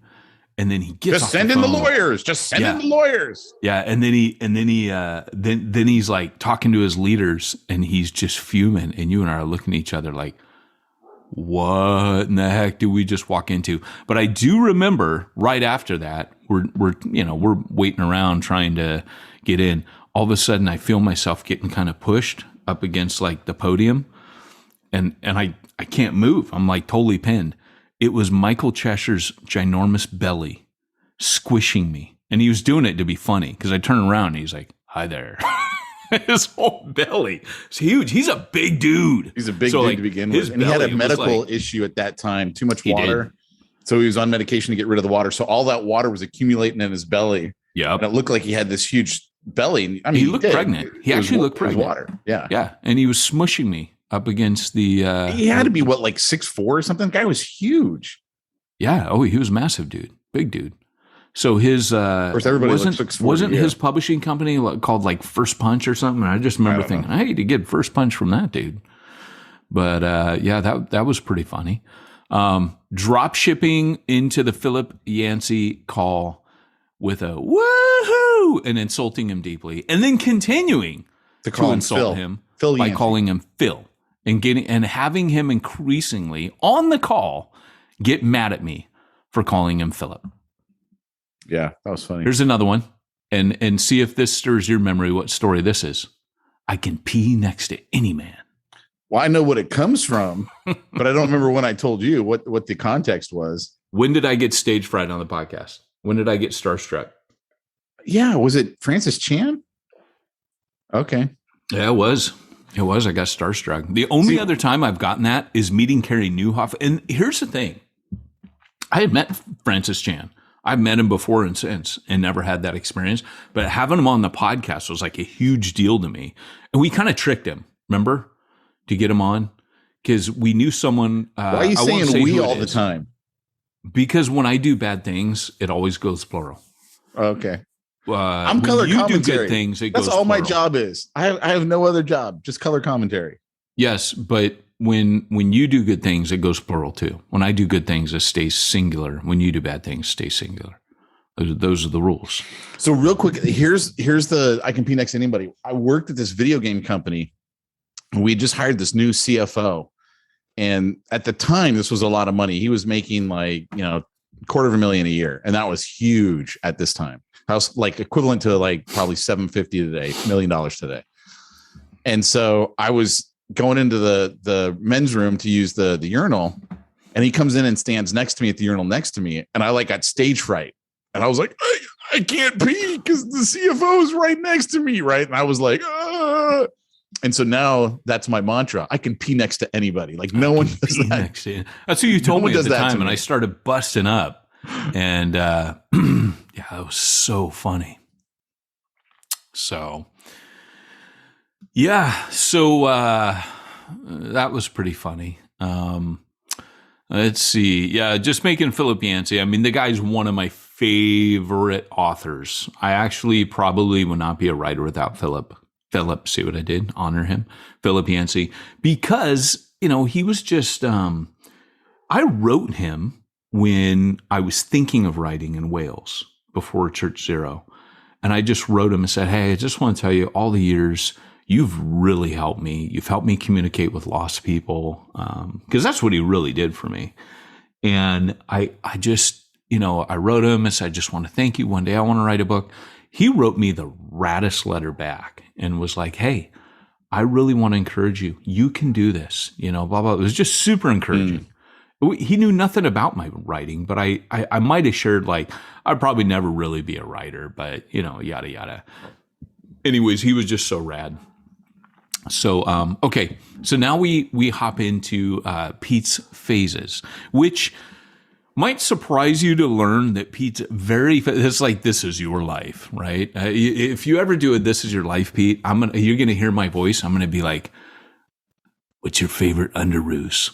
and then he gets just send in the lawyers. Just send in the lawyers. Yeah, and then he's like talking to his leaders, and he's just fuming. And you and I are looking at each other like, what in the heck did we just walk into? But I do remember right after that, we're waiting around trying to get in. All of a sudden, I feel myself getting kind of pushed up against like the podium, and I can't move. I'm like totally pinned. It was Michael Cheshire's ginormous belly squishing me, and he was doing it to be funny because I turned around and he's like, "Hi there." His whole belly. It's huge. He's a big dude. He's a big dude to begin with. And he had a medical issue at that time, too much water. So he was on medication to get rid of the water. So all that water was accumulating in his belly. Yeah. And it looked like he had this huge belly. I mean, he looked pregnant. He actually looked pregnant. Water. Yeah. Yeah. And he was smushing me up against the. He had to be what, like 6'4" or something? The guy was huge. Yeah. Oh, he was massive, dude. Big dude. So his of course, everybody wasn't his publishing company called like First Punch or something? I just remember thinking, I hate to get First Punch from that dude. But yeah, that was pretty funny. Drop shipping into the Philip Yancey call with a woohoo and insulting him deeply, and then continuing to insult him by calling him Phil and having him increasingly on the call get mad at me for calling him Philip. Yeah, that was funny. Here's another one, and see if this stirs your memory. What story this is? I can pee next to any man. Well, I know what it comes from, but I don't remember when I told you what the context was. When did I get stage fright on the podcast? When did I get starstruck? Yeah, was it Francis Chan? Okay. Yeah, it was. I got starstruck. The only other time I've gotten that is meeting Carrie Nieuwhof. And here's the thing. I had met Francis Chan. I've met him before and since and never had that experience. But having him on the podcast was like a huge deal to me. And we kind of tricked him, remember? To get him on, because we knew someone. Why are you saying we all the time? Because when I do bad things, it always goes plural. Okay. I'm color commentary. Do good things, that's all plural. My job is. I have no other job, just color commentary. Yes, but when you do good things, it goes plural too. When I do good things, it stays singular. When you do bad things, it stays singular. Those are the rules. So real quick, here's the I can pee next to anybody. I worked at this video game company. We just hired this new CFO, and at the time, this was a lot of money. He was making like, $250,000 a year, and that was huge at this time. That was like equivalent to like probably $750 today, $1 million today. And so I was going into the men's room to use the urinal, and he comes in and stands next to me at the urinal next to me, and I like got stage fright, and I was like, I can't pee because the CFO is right next to me, right? And I was like, ah. And so now that's my mantra. I can pee next to anybody. Like no one does that. That's who you told me at the time. And I started busting up. And yeah, it was so funny. So yeah. So that was pretty funny. Let's see. Yeah, just making Philip Yancey. I mean, the guy's one of my favorite authors. I actually probably would not be a writer without Philip, see what I did? Honor him, Philip Yancey, because, he was just, I wrote him when I was thinking of writing in Wales before Church Zero. And I just wrote him and said, hey, I just want to tell you all the years you've really helped me. You've helped me communicate with lost people. Because that's what he really did for me. And I just, I wrote him and said, I just want to thank you. One day I want to write a book. He wrote me the raddest letter back and was like, hey, I really want to encourage you. You can do this, blah, blah. It was just super encouraging. He knew nothing about my writing, but I might have shared like, I'd probably never really be a writer, but yada, yada. Anyways, he was just so rad. So, okay. So now we hop into Pete's phases, which might surprise you to learn that Pete's it's like, this is your life, right? If you ever do a This Is Your Life, Pete, you're going to hear my voice. I'm going to be like, what's your favorite underoos?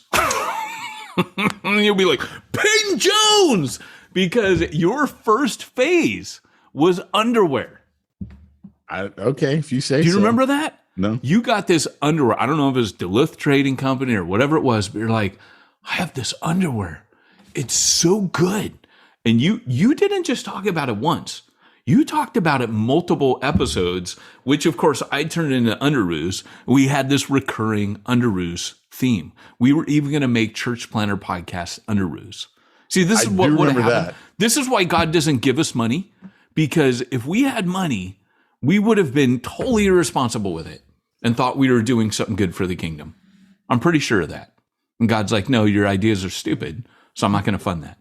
And you'll be like, Peyton Jones, because your first phase was underwear. Okay, if you say so. Do you remember that? No. You got this underwear. I don't know if it was Duluth Trading Company or whatever it was, but you're like, I have this underwear. It's so good. And you didn't just talk about it once. You talked about it multiple episodes, which of course I turned into underoos. We had this recurring underoos theme. We were even going to make Church Planner Podcast underoos. See, this is what would have happened. This is why God doesn't give us money, because if we had money, we would have been totally irresponsible with it and thought we were doing something good for the kingdom. I'm pretty sure of that. And God's like, no, your ideas are stupid, so I'm not going to fund that.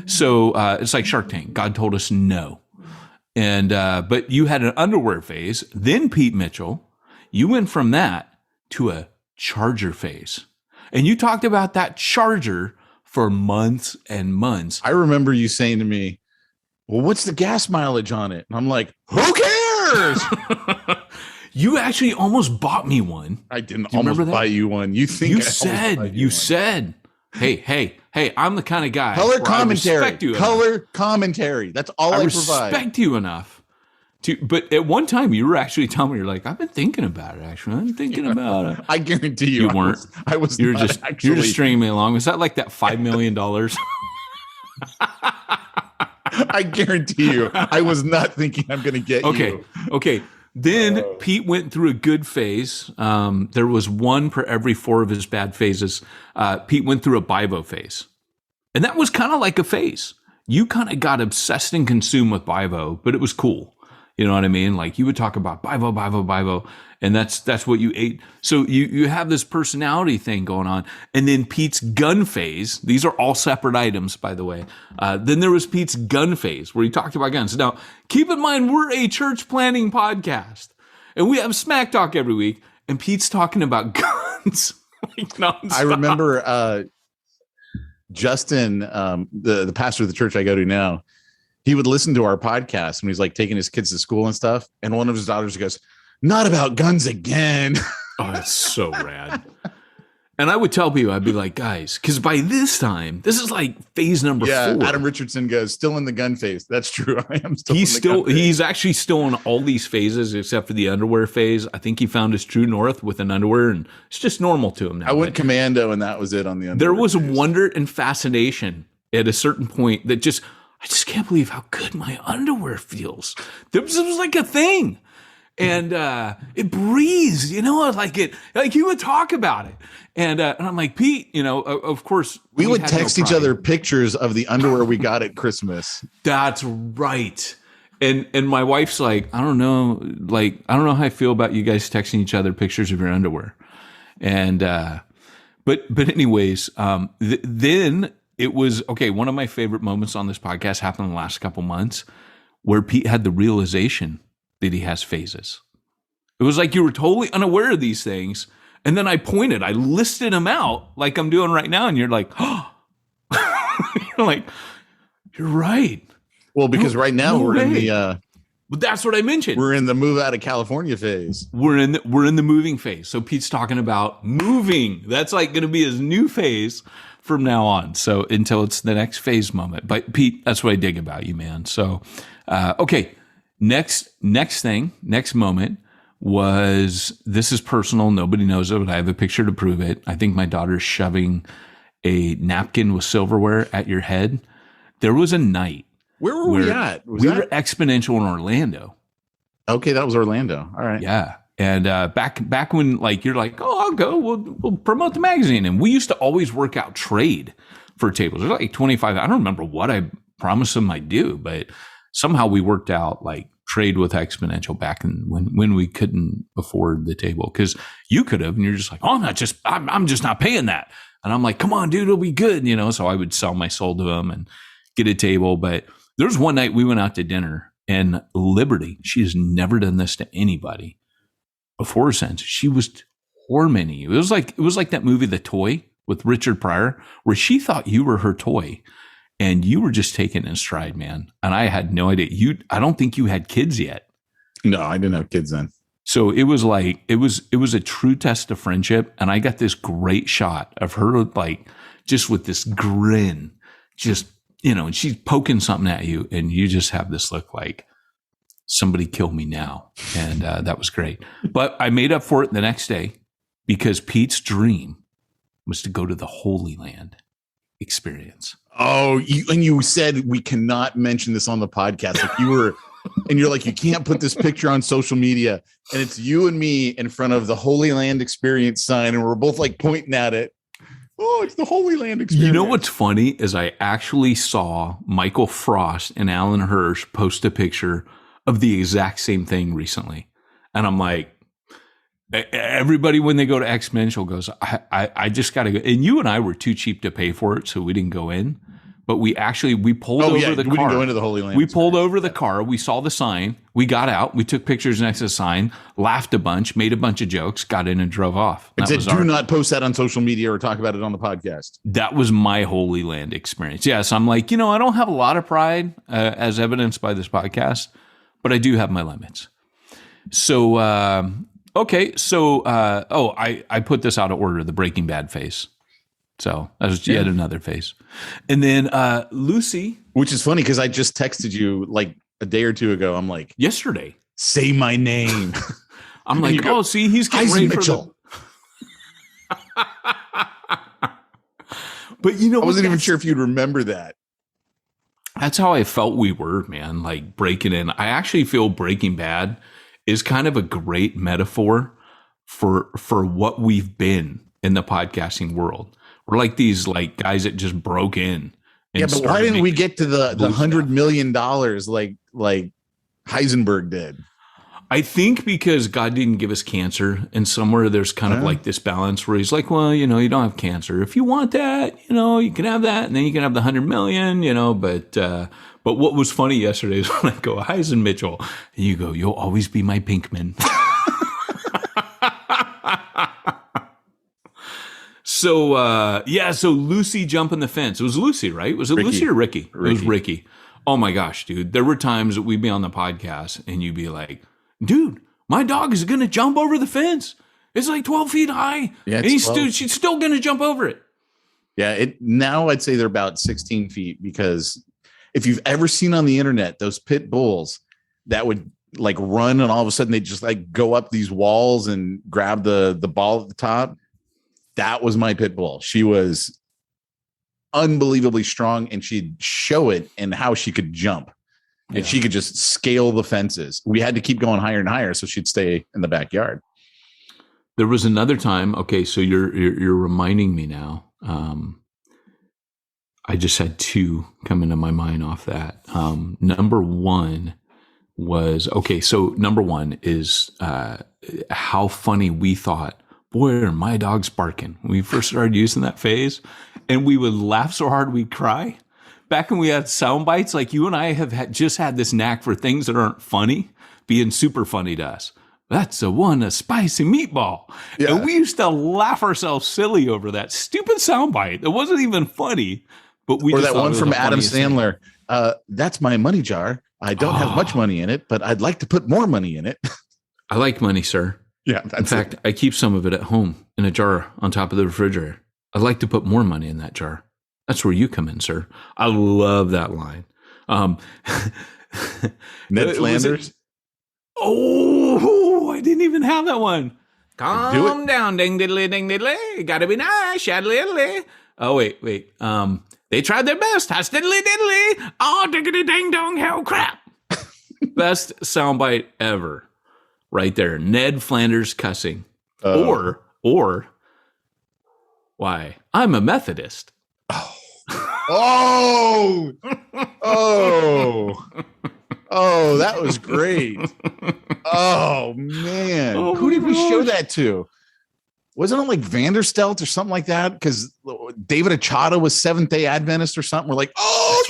So it's like Shark Tank. God told us no. And but you had an underwear phase. Then Pete Mitchell You went from that to a charger phase. And you talked about that charger for months and months. I remember you saying to me, well, what's the gas mileage on it? And I'm like, who cares? You actually almost bought me one. I didn't almost buy you one. You think you said, hey, I'm the kind of guy. Color commentary. That's all I provide. Respect you enough to, but at one time you were actually telling me, you're like, I've been thinking about it. Actually, I'm thinking about it. I guarantee you weren't. I was. You're just stringing me along. Was that like that $5 million? I guarantee you, I was not thinking I'm going to get you. Okay. Then Pete went through a good phase. There was one per every 4 of his bad phases. Pete went through a Bivo phase. And that was kind of like a phase. You kind of got obsessed and consumed with Bivo, but it was cool. You know what I mean? Like you would talk about Bivo, and that's what you ate. So you have this personality thing going on. And then Pete's gun phase. These are all separate items, by the way. Then there was Pete's gun phase where he talked about guns. Now, keep in mind, we're a church planning podcast and we have smack talk every week. And Pete's talking about guns. I remember Justin, the pastor of the church I go to now, he would listen to our podcast when he's like taking his kids to school and stuff. And one of his daughters goes, not about guns again. Oh, that's so rad. And I would tell people, I'd be like, guys, because by this time, this is like phase number 4. Adam Richardson goes, still in the gun phase. That's true. I am still. He's actually still in all these phases except for the underwear phase. I think he found his true north with an underwear, and it's just normal to him now. I went commando, and that was it on the underwear. There was phase. Wonder and fascination at a certain point that I just can't believe how good my underwear feels. This was like a thing. And it breathes, like you would talk about it. And I'm like, Pete, of course. We would text each other pictures of the underwear we got at Christmas. That's right. And my wife's like, I don't know how I feel about you guys texting each other pictures of your underwear. And, but anyways, then it was, okay, one of my favorite moments on this podcast happened in the last couple months where Pete had the realization that he has phases. It was like you were totally unaware of these things. And then I listed them out like I'm doing right now. And you're like, oh, you're like, you're right. Well, because right now we're in the, but that's what I mentioned. We're in the move out of California phase. We're in the moving phase. So Pete's talking about moving. That's like going to be his new phase from now on. So until it's the next phase moment. But Pete, that's what I dig about you, man. So, okay. Next moment was, this is personal. Nobody knows it, but I have a picture to prove it. I think my daughter's shoving a napkin with silverware at your head. There was a night. Where were we at? We were Exponential in Orlando. Okay, that was Orlando. All right. Yeah. And back when you're like, oh, I'll go. We'll promote the magazine. And we used to always work out trade for tables. There's like 25. I don't remember what I promised them I'd do, but somehow we worked out like trade with Exponential back in when we couldn't afford the table, because you could have, and you're just like, oh, I'm just not paying that. And I'm like, come on, dude, it'll be good. So I would sell my soul to them and get a table. But there was one night we went out to dinner, and Liberty, she has never done this to anybody before or since. She was tormenting you. It was like that movie, The Toy, with Richard Pryor, where she thought you were her toy. And you were just taking it in stride, man. And I had no idea. I don't think you had kids yet. No, I didn't have kids then. So it was like, it was a true test of friendship. And I got this great shot of her, like, just with this grin, just, and she's poking something at you. And you just have this look like, somebody kill me now. And that was great. But I made up for it the next day, because Pete's dream was to go to the Holy Land experience. Oh, you said we cannot mention this on the podcast. Like you were, and you're like, you can't put this picture on social media. And it's you and me in front of the Holy Land Experience sign. And we're both like pointing at it. Oh, it's the Holy Land Experience. You know what's funny is I actually saw Michael Frost and Alan Hirsch post a picture of the exact same thing recently. And I'm like, everybody, when they go to Exponential, goes, I just got to go. And you and I were too cheap to pay for it, so we didn't go in. but we pulled over the car. We didn't go into the Holy Land. We pulled over the car. We saw the sign. We got out. We took pictures next to the sign, laughed a bunch, made a bunch of jokes, got in and drove off. It said, do not post that on social media or talk about it on the podcast. That was my Holy Land experience. Yes, I'm like, I don't have a lot of pride, as evidenced by this podcast, but I do have my limits. So, okay. So, I put this out of order, the Breaking Bad phase. So that was yet another phase. And then Lucy. Which is funny because I just texted you like a day or two ago. I'm like, yesterday. Say my name. I'm like, go, see, he's getting ready Mitchell. For the... But I wasn't even sure if you'd remember that. That's how I felt we were, man, like breaking in. I actually feel Breaking Bad is kind of a great metaphor for what we've been in the podcasting world. We're like these like guys that just broke in. Yeah, but why didn't we get to the $100 million like Heisenberg did? I think because God didn't give us cancer, and somewhere there's kind of like this balance where he's like, well, you don't have cancer. If you want that, you can have that, and then you can have the 100 million, but what was funny yesterday is when I go, Heisen Mitchell, and you go, you'll always be my Pinkman. So, so Lucy jumping the fence. It was Lucy, right? Was it Ricky. Lucy or Ricky? It was Ricky. Oh my gosh, dude. There were times that we'd be on the podcast and you'd be like, dude, my dog is going to jump over the fence. It's like 12 feet high. Yeah, and she's still going to jump over it. Yeah. Now I'd say they're about 16 feet because if you've ever seen on the internet, those pit bulls that would like run and all of a sudden they just like go up these walls and grab the ball at the top. That was my pit bull. She was unbelievably strong and she'd show it in how she could jump and she could just scale the fences. We had to keep going higher and higher so she'd stay in the backyard. There was another time. Okay. So you're reminding me now. I just had two come into my mind off that. Number one is how funny we thought, boy, are my dogs barking. When we first started using that phase, and we would laugh so hard we'd cry. Back when we had sound bites, like you and I have just had this knack for things that aren't funny being super funny to us. That's a spicy meatball. Yeah. And we used to laugh ourselves silly over that stupid sound bite. It wasn't even funny, but we. Or that one from Adam Sandler. That's my money jar. I don't have much money in it, but I'd like to put more money in it. I like money, sir. Yeah. In fact, I keep some of it at home in a jar on top of the refrigerator. I'd like to put more money in that jar. That's where you come in, sir. I love that line. Ned Flanders. I didn't even have that one. Calm down, ding diddly, ding diddly. Gotta be nice, shaddly diddly. Oh, wait. They tried their best. Hush diddly diddly. Oh, diggity ding dong, hell crap. Best soundbite ever. Right there, Ned Flanders cussing, or why? I'm a Methodist. Oh, that was great. Oh man, who did we show that to? Wasn't it like Vanderstelt or something like that? Because David Achata was Seventh-day Adventist or something. We're like,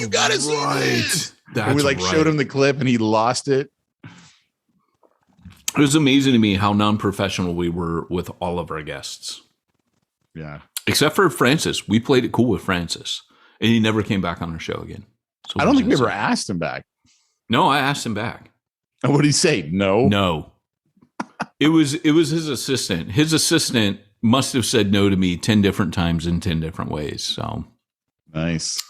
you got to see this. And we showed him the clip, and he lost it. It was amazing to me how non-professional we were with all of our guests. Yeah. Except for Francis. We played it cool with Francis. And he never came back on our show again. So I don't think we ever asked him back. No, I asked him back. And what did he say? No. It was his assistant. His assistant must have said no to me 10 different times in 10 different ways. So nice.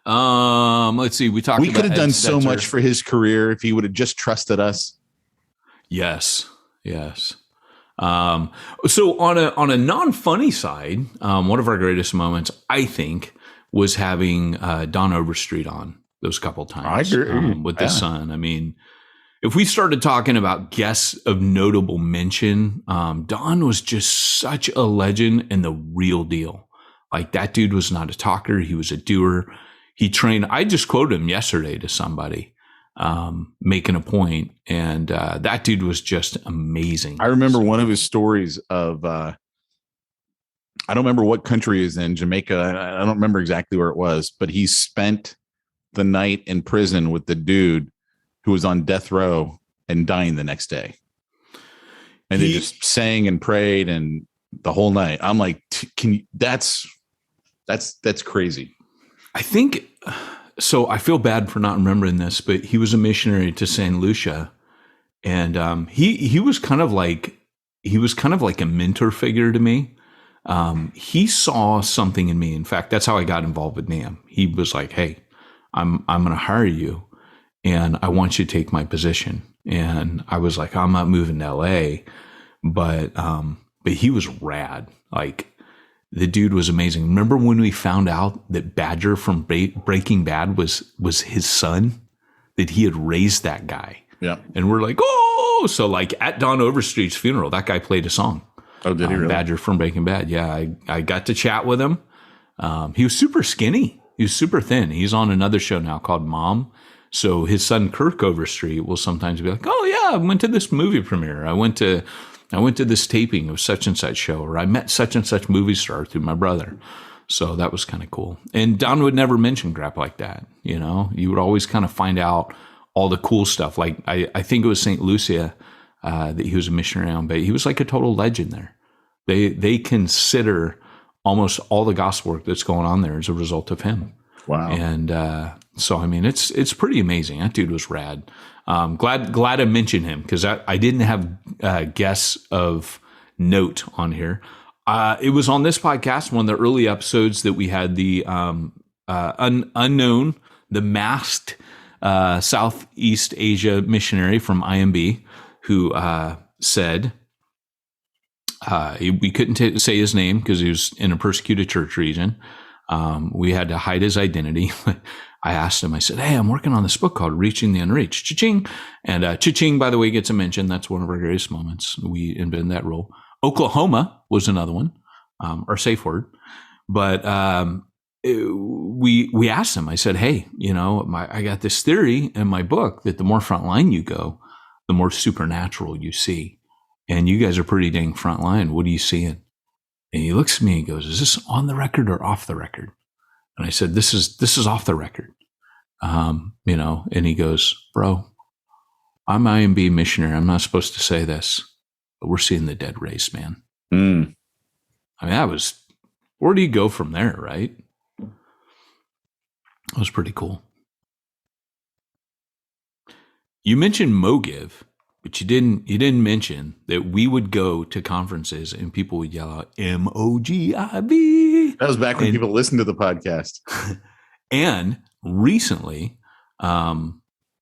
Let's see. We could have done so much for his career if he would have just trusted us. Yes. So on a non-funny side, one of our greatest moments, I think, was having Don Overstreet on those couple times with the son. I mean, if we started talking about guests of notable mention, Don was just such a legend and the real deal. Like that dude was not a talker. He was a doer. He trained. I just quoted him yesterday to somebody. Making a point, and that dude was just amazing. I remember one of his stories of I don't remember what country he's in, Jamaica. I don't remember exactly where it was, but he spent the night in prison with the dude who was on death row and dying the next day. And they just sang and prayed and the whole night. I'm like, that's crazy. I think so. I feel bad for not remembering this, but he was a missionary to St. Lucia, and he was kind of like a mentor figure to me. He saw something in me. In fact, that's how I got involved with NAM. He was like, "Hey, I'm going to hire you, and I want you to take my position." And I was like, "I'm not moving to LA," but he was rad. Like, the dude was amazing. Remember when we found out that Badger from Breaking Bad was his son? That he had raised that guy. Yeah. And we're like, oh! So like at Don Overstreet's funeral, that guy played a song. Oh, did he really? Badger from Breaking Bad. Yeah, I got to chat with him. He was super skinny. He was super thin. He's on another show now called Mom. So his son Kirk Overstreet will sometimes be like, oh yeah, I went to this movie premiere. I went to this taping of such and such show, or I met such and such movie star through my brother. So that was kind of cool. And Don would never mention crap like that. You know, you would always kind of find out all the cool stuff. Like I think it was St. Lucia that he was a missionary on, but he was like a total legend there. They consider almost all the gospel work that's going on there as a result of him. Wow. And so, I mean, it's pretty amazing. That dude was rad. Glad I mentioned him because I didn't have guests of note on here. It was on this podcast, one of the early episodes that we had the unknown, the masked Southeast Asia missionary from IMB who said we couldn't say his name because he was in a persecuted church region. We had to hide his identity. I asked him, I said, hey, I'm working on this book called Reaching the Unreached. Cha-ching. And cha-ching, by the way, gets a mention. That's one of our greatest moments. We invented that rule. Oklahoma was another one, our safe word. But we asked him, I said, hey, you know, I got this theory in my book that the more frontline you go, the more supernatural you see. And you guys are pretty dang frontline. What are you seeing? And he looks at me and goes, is this on the record or off the record? And I said, this is off the record. You know, and he goes, bro, I'm IMB missionary. I'm not supposed to say this, but we're seeing the dead race, man. Mm. I mean, where do you go from there, right? That was pretty cool. You mentioned Mogiv, but you didn't mention that we would go to conferences and people would yell out MOGIV. That was back when people listened to the podcast. And recently,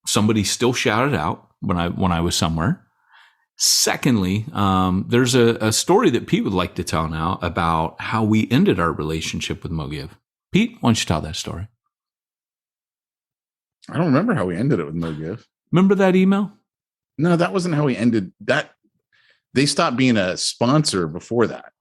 somebody still shouted out when I was somewhere. Secondly, there's a story that Pete would like to tell now about how we ended our relationship with Mogiv. Pete, why don't you tell that story? I don't remember how we ended it with Mogiv. Remember that email? No, that wasn't how we ended that. They stopped being a sponsor before that.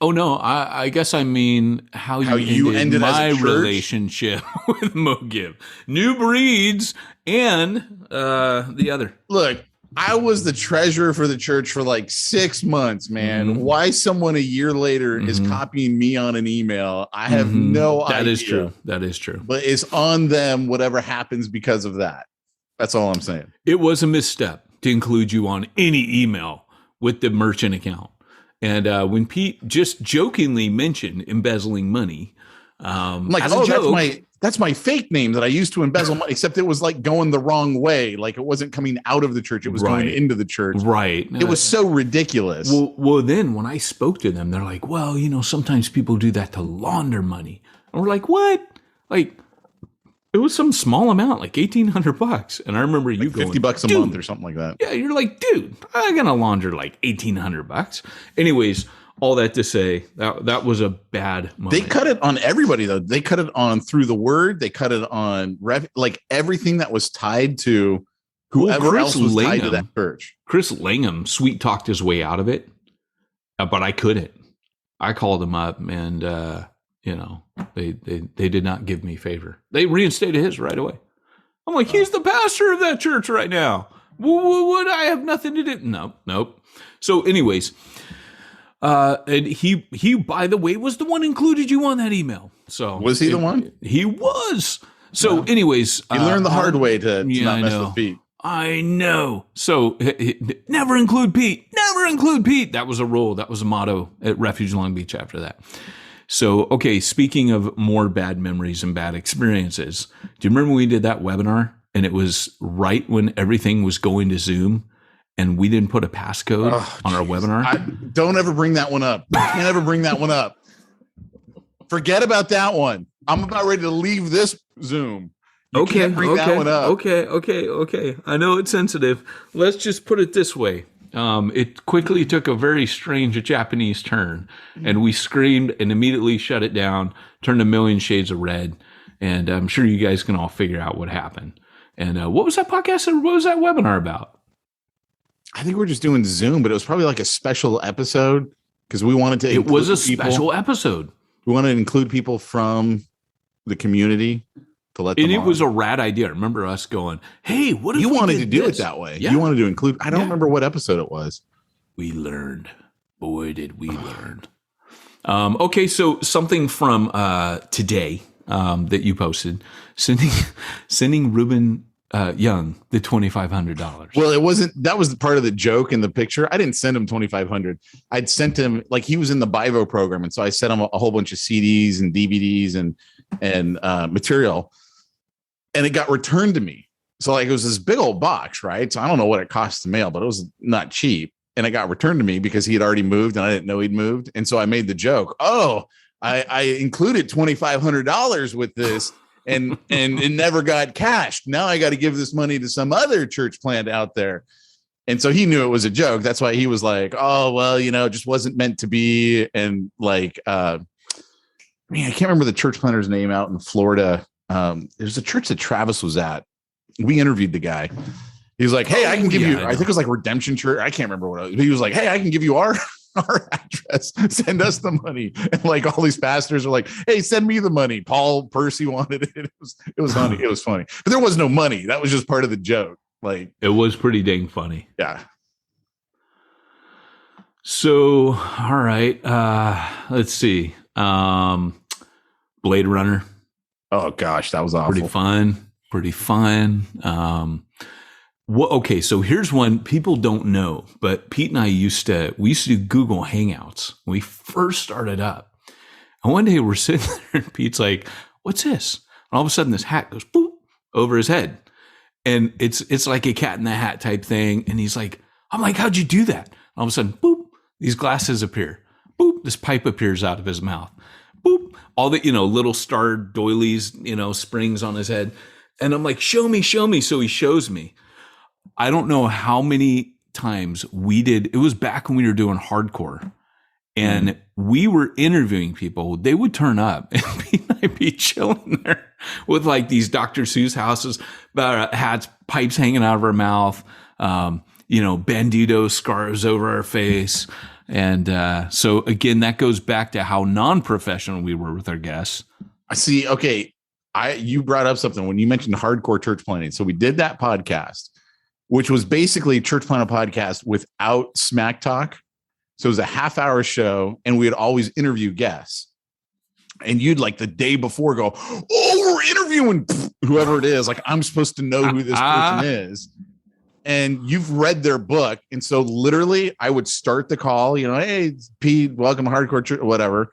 Oh no, I guess I mean how you ended my relationship with Mogiv. New Breeds and the other. Look, I was the treasurer for the church for like 6 months, man. Mm-hmm. Why someone a year later is copying me on an email, I have no idea. That is true. That is true. But it's on them, whatever happens because of that. That's all I'm saying. It was a misstep to include you on any email with the merchant account. And when Pete just jokingly mentioned embezzling money, like, as a joke, that's my fake name that I used to embezzle money, except it was like going the wrong way. Like it wasn't coming out of the church. It was going into the church. Right. It was so ridiculous. Well, then when I spoke to them, they're like, well, you know, sometimes people do that to launder money. And we're like, what? Like, it was some small amount, like $1,800. And I remember you going $50 a month or something like that. Yeah. You're like, dude, I'm going to launder like $1,800. Anyways, all that to say that was a bad moment. They cut it on everybody though. They cut it on through the word. They cut it on like everything that was tied to whoever else was tied to that church. Chris Langham sweet talked his way out of it, but I couldn't. I called him up and, you know, they did not give me favor. They reinstated his right away. I'm like, he's the pastor of that church right now. Would I have nothing to do? Nope. So anyways, And he, by the way, was the one included you on that email. So Was he the one? He was. So, anyways, he learned the hard way to not mess know. with Pete. I know. So, never include Pete. Never include Pete. That was a rule. That was a motto at Refuge Long Beach after that. So, okay, speaking of more bad memories and bad experiences, do you remember when we did that webinar and it was right when everything was going to Zoom and we didn't put a passcode on our webinar? Don't ever bring that one up. I can't ever bring that one up. Forget about that one. I'm about ready to leave this Zoom. Okay. That one up. Okay. I know it's sensitive. Let's just put it this way. It quickly took a very strange Japanese turn, and we screamed and immediately shut it down, turned a million shades of red, and I'm sure you guys can all figure out what happened. And what was that podcast and what was that webinar about? I think we're just doing Zoom, but it was probably like a special episode because we wanted to. It was a special episode. We wanted to include people from the community to let them on. And it was a rad idea. I remember us going, hey, what if you wanted to do this? it that way? Yeah. You wanted to include. I don't remember what episode it was. We learned. Boy, did we learn. Okay, so something from today that you posted, sending Ruben Young the $2,500. Well, it wasn't. That was part of the joke in the picture. I didn't send him $2,500. I'd sent him like he was in the Bivo program, and so I sent him a whole bunch of CDs and DVDs and material, and it got returned to me. So like it was this big old box, right? So I don't know what it cost to mail, but it was not cheap, and it got returned to me because he had already moved, and I didn't know he'd moved, and so I made the joke. Oh, I included $2,500 with this. And it never got cashed. Now I got to give this money to some other church plant out there. And so he knew it was a joke. That's why he was like, oh, well, it just wasn't meant to be. And like, I can't remember the church planter's name out in Florida. There's a church that Travis was at. We interviewed the guy. He was like, hey, I can give you, I think it was like Redemption Church. I can't remember what it was. But he was like, hey, I can give you our address, send us the money. And like all these pastors are like, hey, send me the money. Paul Percy wanted it. It was funny. It was funny, but there was no money. That was just part of the joke. Like it was pretty dang funny. Yeah. So, all right. Let's see. Blade Runner. Oh gosh, that was awful. Pretty fun. Okay, so here's one people don't know, but Pete and I used to do Google Hangouts when we first started up. And one day we're sitting there and Pete's like, what's this? And all of a sudden this hat goes boop over his head. And it's like a cat in the hat type thing. And he's like, I'm like, how'd you do that? And all of a sudden, boop, these glasses appear. Boop, this pipe appears out of his mouth. Boop, all the, little star doilies, springs on his head. And I'm like, show me. So he shows me. I don't know how many times we did. It was back when we were doing hardcore and we were interviewing people. They would turn up and I'd be chilling there with like these Dr. Seuss hats, pipes hanging out of our mouth, bandito scarves over our face. And so again, that goes back to how non-professional we were with our guests. I see. Okay. You brought up something when you mentioned hardcore church planting. So we did that podcast, which was basically a church planter podcast without smack talk. So it was a half-hour show, and we would always interview guests. And you'd like the day before go, oh, we're interviewing whoever it is. Like I'm supposed to know who this person is. And you've read their book. And so literally I would start the call, hey, Pete, welcome to Hardcore Church, whatever.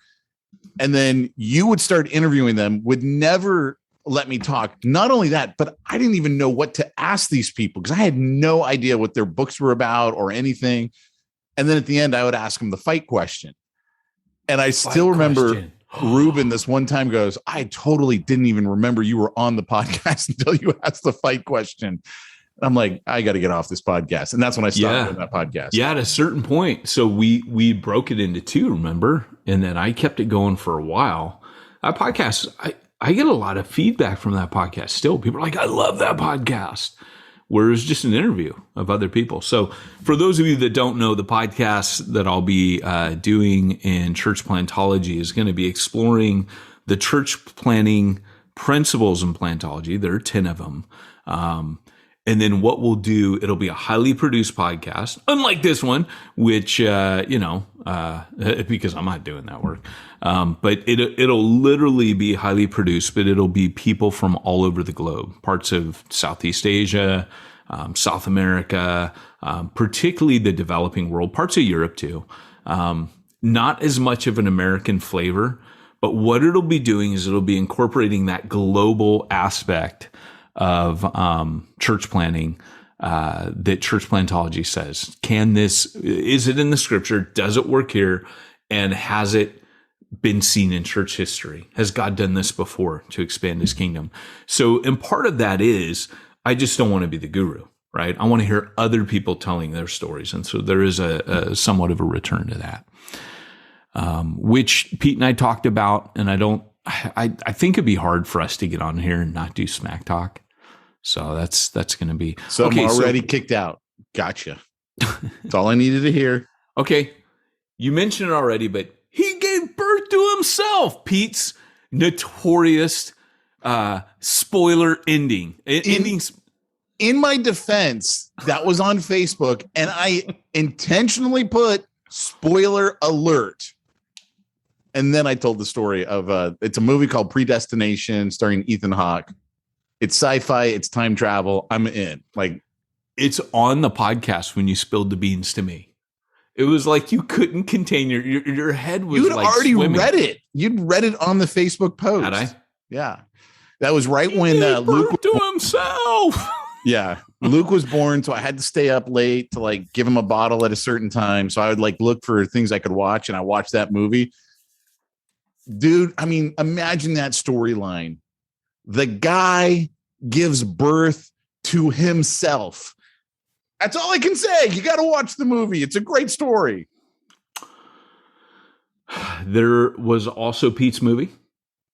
And then you would start interviewing them, would never let me talk. Not only that, but I didn't even know what to ask these people because I had no idea what their books were about or anything. And then at the end, I would ask them the fight question. And I still remember Ruben this one time goes, I totally didn't even remember you were on the podcast until you asked the fight question. And I'm like, I got to get off this podcast. And that's when I stopped doing that podcast. Yeah, at a certain point. So we broke it into two, remember? And then I kept it going for a while. That podcast, I get a lot of feedback from that podcast still. People are like, I love that podcast. Where it's just an interview of other people. So for those of you that don't know, the podcast that I'll be doing in church plantology is going to be exploring the church planting principles in plantology. There are 10 of them. And then what we'll do, it'll be a highly produced podcast, unlike this one, which, because I'm not doing that work. But it'll literally be highly produced, but it'll be people from all over the globe, parts of Southeast Asia, South America, particularly the developing world, parts of Europe too. Not as much of an American flavor, but what it'll be doing is it'll be incorporating that global aspect of church planning that church plantology says. Is it in the scripture? Does it work here? And has it been seen in church history? Has God done this before to expand his kingdom? So, and part of that is, I just don't want to be the guru, right? I want to hear other people telling their stories. And so there is a somewhat of a return to that, which Pete and I talked about. And I think it'd be hard for us to get on here and not do smack talk. So that's going to be. So okay, I'm already kicked out. Gotcha. That's all I needed to hear. Okay. You mentioned it already, but he gave birth to himself. Pete's notorious spoiler ending. In my defense, that was on Facebook, and I intentionally put spoiler alert. And then I told the story of it's a movie called Predestination starring Ethan Hawke. It's sci-fi, it's time travel. I'm in. Like, it's on the podcast when you spilled the beans to me. It was like you couldn't contain your head was you'd like already swimming. read it. You'd read it on the Facebook post. Had I? Yeah. That was right when Luke was to himself. Yeah. Luke was born, so I had to stay up late to like give him a bottle at a certain time. So I would like look for things I could watch, and I watched that movie. Dude, I mean, imagine that storyline. The guy gives birth to himself. That's all I can say. You got to watch the movie. It's a great story. There was also Pete's movie,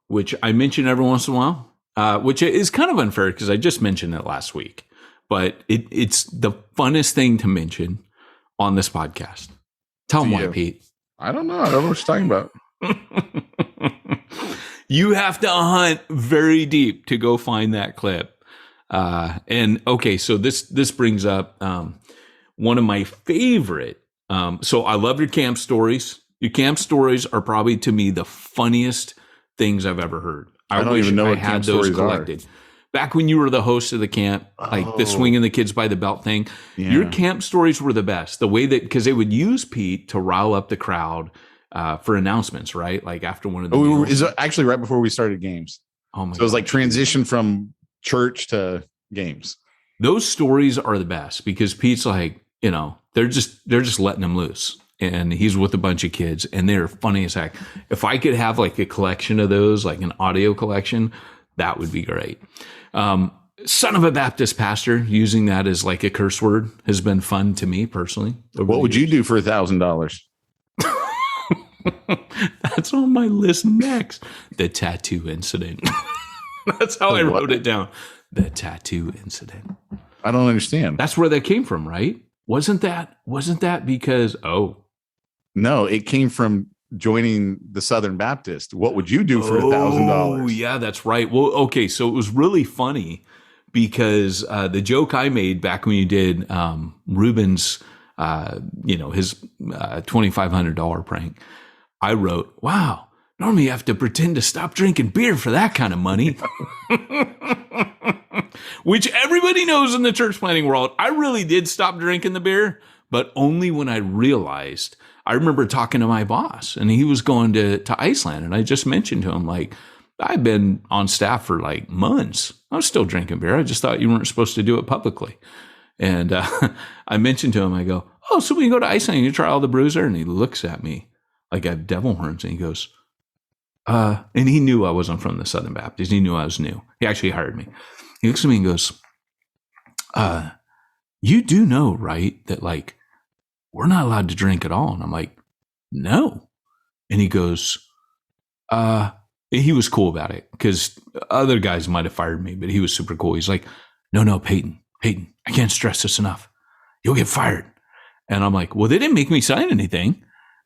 which I mention every once in a while, which is kind of unfair because I just mentioned it last week. But it's the funnest thing to mention on this podcast. Tell them why, Pete. I don't know. I don't know what you're talking about. You have to hunt very deep to go find that clip. And okay, so this brings up one of my favorite. So I love your camp stories. Your camp stories are probably to me the funniest things I've ever heard. I don't even know what camp stories collected. Back when you were the host of the camp, like the swinging the kids by the belt thing, your camp stories were the best. The way that, because they would use Pete to rile up the crowd for announcements, right? Like after one of the it was actually right before we started games. Oh my! So it was like transition from church to games. Those stories are the best because Pete's like, they're just letting him loose, and he's with a bunch of kids, and they're funny as heck. If I could have like a collection of those, like an audio collection, that would be great. Son of a Baptist pastor, using that as like a curse word has been fun to me personally. What would you do for $1,000? That's on my list next. The tattoo incident. That's how I wrote it down. The tattoo incident. I don't understand. That's where that came from, right? Wasn't that because, no, it came from joining the Southern Baptist. What would you do for $1,000? Oh, yeah, that's right. Well, okay. So it was really funny because the joke I made back when you did Ruben's, his $2,500 prank, I wrote, wow, normally you have to pretend to stop drinking beer for that kind of money. Which everybody knows in the church planning world. I really did stop drinking the beer, but only when I realized. I remember talking to my boss, and he was going to Iceland, and I just mentioned to him, like, I've been on staff for like months. I was still drinking beer. I just thought you weren't supposed to do it publicly. And I mentioned to him, I go, oh, so we can go to Iceland and you try all the brews there? And he looks at me like I have devil horns, and he goes, and he knew I wasn't from the Southern Baptist. He knew I was new. He actually hired me. He looks at me and goes, you do know, right, that like, we're not allowed to drink at all. And I'm like, no. And he goes, he was cool about it because other guys might have fired me, but he was super cool. He's like, no, Peyton, I can't stress this enough. You'll get fired. And I'm like, well, they didn't make me sign anything.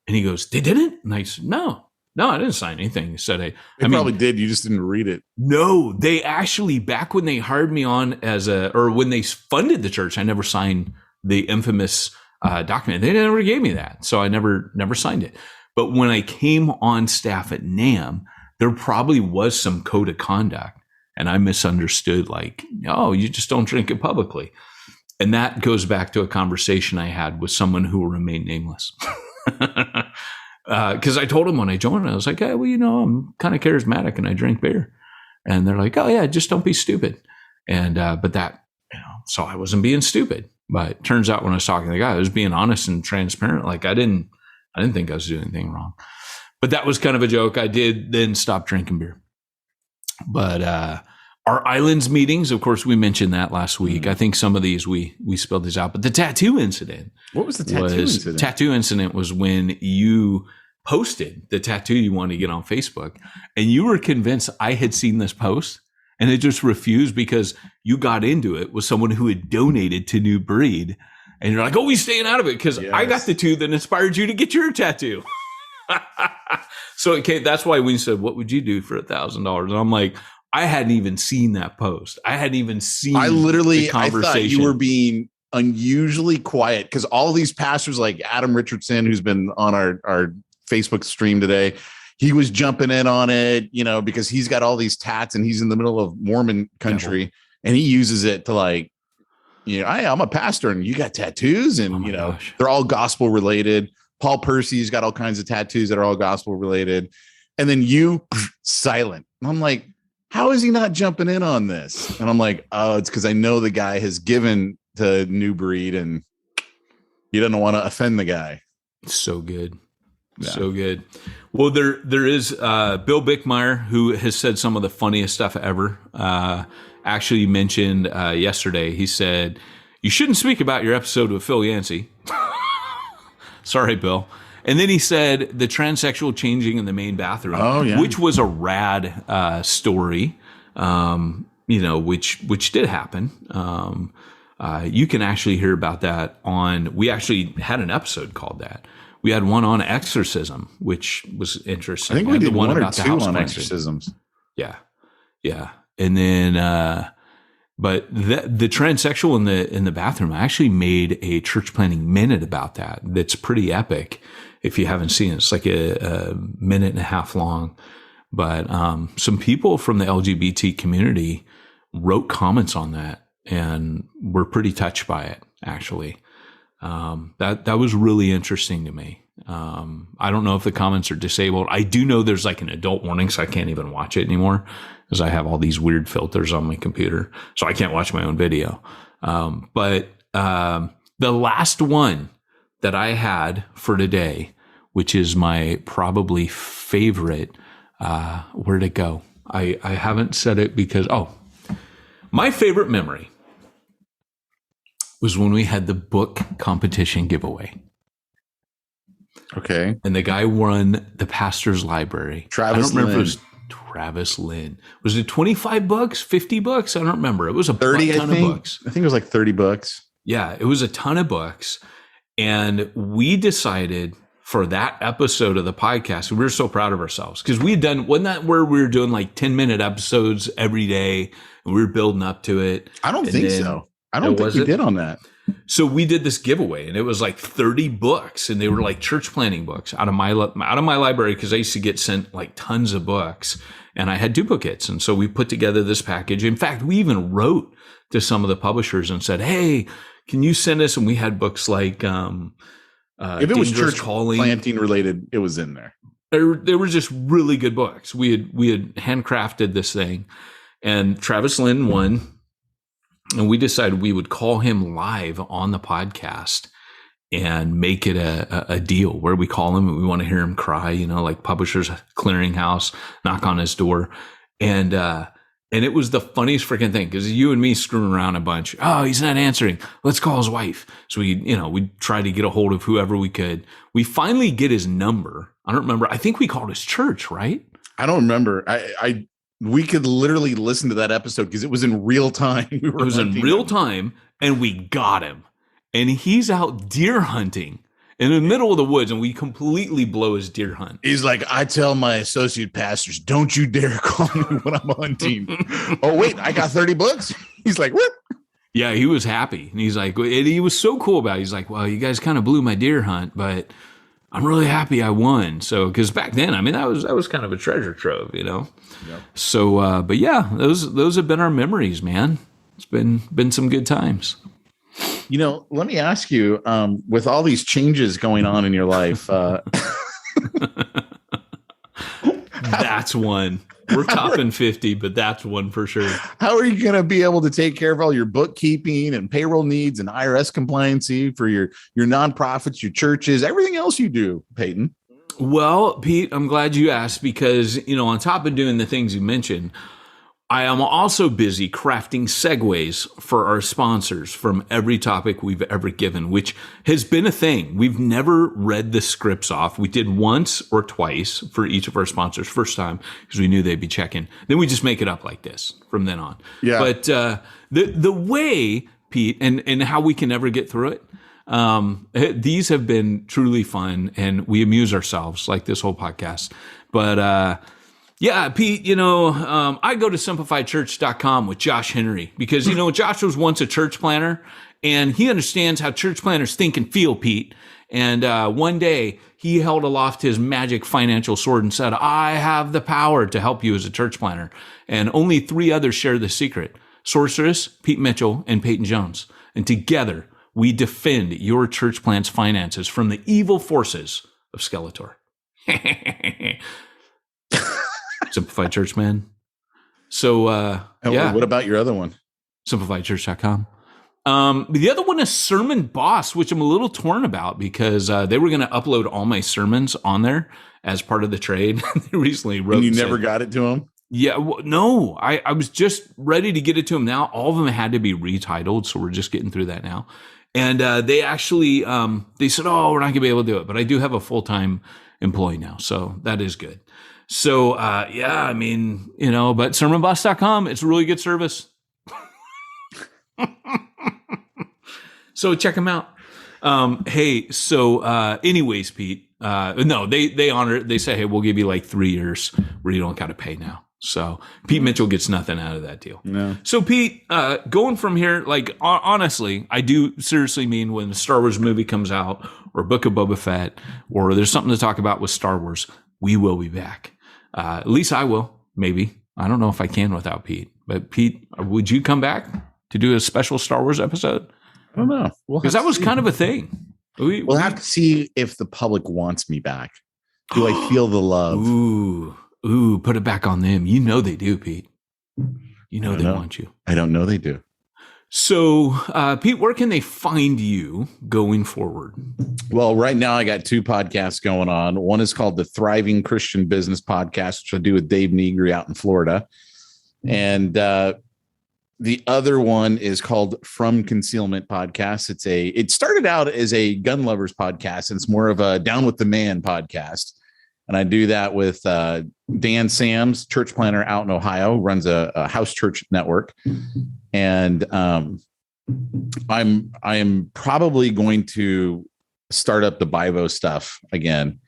And he goes, they didn't? And I said, no. No, I didn't sign anything. He said, They probably did. You just didn't read it. No, they actually, back when they hired me on or when they funded the church, I never signed the infamous document. They never gave me that. So I never signed it. But when I came on staff at NAM, there probably was some code of conduct. And I misunderstood, like, oh, you just don't drink it publicly. And that goes back to a conversation I had with someone who will remain nameless. Because I told him when I joined, I was like, hey, well, I'm kind of charismatic and I drink beer. And they're like, oh, yeah, just don't be stupid. And but that, so I wasn't being stupid. But it turns out when I was talking to the guy, I was being honest and transparent. Like I didn't think I was doing anything wrong. But that was kind of a joke. I did then stop drinking beer. But our islands meetings, of course, we mentioned that last week. I think some of these we spilled these out. But the tattoo incident. What was the tattoo incident? Tattoo incident was when you posted the tattoo you wanted to get on Facebook. And you were convinced I had seen this post. And it just refused because you got into it with someone who had donated to New Breed. And you're like, oh, he's staying out of it because I got the two that inspired you to get your tattoo. So that's why we said, what would you do for $1,000? And I'm like, I hadn't even seen that post. I hadn't even seen the conversation. I thought you were being unusually quiet because all these pastors like Adam Richardson, who's been on our Facebook stream today, he was jumping in on it, because he's got all these tats and he's in the middle of Mormon country and he uses it to like, I'm a pastor and you got tattoos and, gosh, they're all gospel related. Paul Percy's got all kinds of tattoos that are all gospel related. And then you silent. And I'm like, how is he not jumping in on this? And I'm like, oh, it's because I know the guy has given to New Breed and he doesn't want to offend the guy. So good. Yeah. So good. Well, there is Bill Bickmeyer, who has said some of the funniest stuff ever. Actually mentioned yesterday, he said, you shouldn't speak about your episode with Phil Yancey. Sorry, Bill. And then he said the transsexual changing in the main bathroom, which was a rad story, which did happen. You can actually hear about that we actually had an episode called that. We had one on exorcism, which was interesting. I think we did one or two on exorcisms. Yeah. Yeah. And then, but the transsexual in the bathroom, I actually made a church planning minute about that. That's pretty epic. If you haven't seen it, it's like a minute and a half long. But some people from the LGBT community wrote comments on that and were pretty touched by it, actually. That was really interesting to me. I don't know if the comments are disabled. I do know there's like an adult warning, so I can't even watch it anymore because I have all these weird filters on my computer, so I can't watch my own video. But the last one that I had for today, which is my probably favorite, where'd it go? I haven't said it because, my favorite memory was when we had the book competition giveaway. Okay. And the guy won the pastor's library. I don't remember if it was Travis Lynn. Was it $25, $50? I don't remember. It was a 30, ton of books. I think it was like $30. Yeah, it was a ton of books. And we decided for that episode of the podcast, we were so proud of ourselves because we had done, wasn't that where we were doing like 10-minute episodes every day and we were building up to it? I don't think so. I don't think we did on that. So we did this giveaway and it was like 30 books and they were like church planning books out of my library because I used to get sent like tons of books and I had duplicates. And so we put together this package. In fact, we even wrote to some of the publishers and said, hey, can you send us? And we had books like, if it was church planting related, it was in there. They were just really good books. We had handcrafted this thing and Travis Lynn won. And we decided we would call him live on the podcast and make it a deal where we call him and we want to hear him cry, like Publishers Clearinghouse, knock on his door. And it was the funniest freaking thing because you and me screwing around a bunch. Oh, he's not answering. Let's call his wife. So we tried to get a hold of whoever we could. We finally get his number. I don't remember. I think we called his church, right? I don't remember. We could literally listen to that episode because it was in real time. It was in real time and we got him and he's out deer hunting in the middle of the woods, and we completely blow his deer hunt. He's like, I tell my associate pastors, don't you dare call me when I'm hunting. Oh, wait, I got 30 bucks. He's like, what? Yeah, he was happy. And he's like, and he was so cool about it. He's like, well, you guys kind of blew my deer hunt, but I'm really happy I won. So, because back then, I mean, that was kind of a treasure trove, you know? Yep. So, but yeah, those have been our memories, man. It's been some good times. You know, let me ask you, with all these changes going on in your life, that's one. We're topping 50, but that's one for sure. How are you going to be able to take care of all your bookkeeping and payroll needs and IRS compliancy for your nonprofits, your churches, everything else you do, Peyton? Well, Pete, I'm glad you asked because, you know, on top of doing the things you mentioned, I am also busy crafting segues for our sponsors from every topic we've ever given, which has been a thing. We've never read the scripts off. We did once or twice for each of our sponsors, first time, because we knew they'd be checking. Then we just make it up like this from then on. Yeah. But the way, Pete, and how we can never get through it, these have been truly fun, and we amuse ourselves like this whole podcast. But yeah, Pete, you know, I go to simplifiedchurch.com with Josh Henry because, you know, Josh was once a church planner and he understands how church planners think and feel, Pete. And one day he held aloft his magic financial sword and said, I have the power to help you as a church planner. And only 3 others share the secret: Sorceress, Pete Mitchell, and Peyton Jones. And together we defend your church plant's finances from the evil forces of Skeletor. Simplified Church, man. So, yeah. What about your other one? SimplifiedChurch.com. The other one is Sermon Boss, which I'm a little torn about because they were going to upload all my sermons on there as part of the trade. They recently wrote. And you never got it to them? Yeah, well, no. I was just ready to get it to them now. All of them had to be retitled, so we're just getting through that now. And they actually, they said, oh, we're not going to be able to do it. But I do have a full-time employee now, so that is good. So, yeah, I mean, you know, but sermonboss.com, it's a really good service. So check them out. Hey, so, anyways, Pete, no, they honor it. They say, hey, we'll give you like 3 years where you don't got to pay now. So Pete Mitchell gets nothing out of that deal. No. So Pete, going from here, like, honestly, I do seriously mean when the Star Wars movie comes out or Book of Boba Fett, or there's something to talk about with Star Wars, we will be back. At least I will, maybe. I don't know if I can without Pete. But Pete, would you come back to do a special Star Wars episode? I don't know. Because that was kind of a thing. We'll have to see if the public wants me back. Do I feel the love? Ooh, put it back on them. You know they do, Pete. You know they want you. I don't know they do. So, Pete, where can they find you going forward? Well, right now I got 2 podcasts going on. One is called the Thriving Christian Business Podcast, which I do with Dave Negri out in Florida. And the other one is called From Concealment Podcast. It started out as a gun lovers podcast, and it's more of a Down with the Man podcast. And I do that with Dan Sams, church planner out in Ohio, runs a house church network. And I am probably going to start up the Bivo stuff again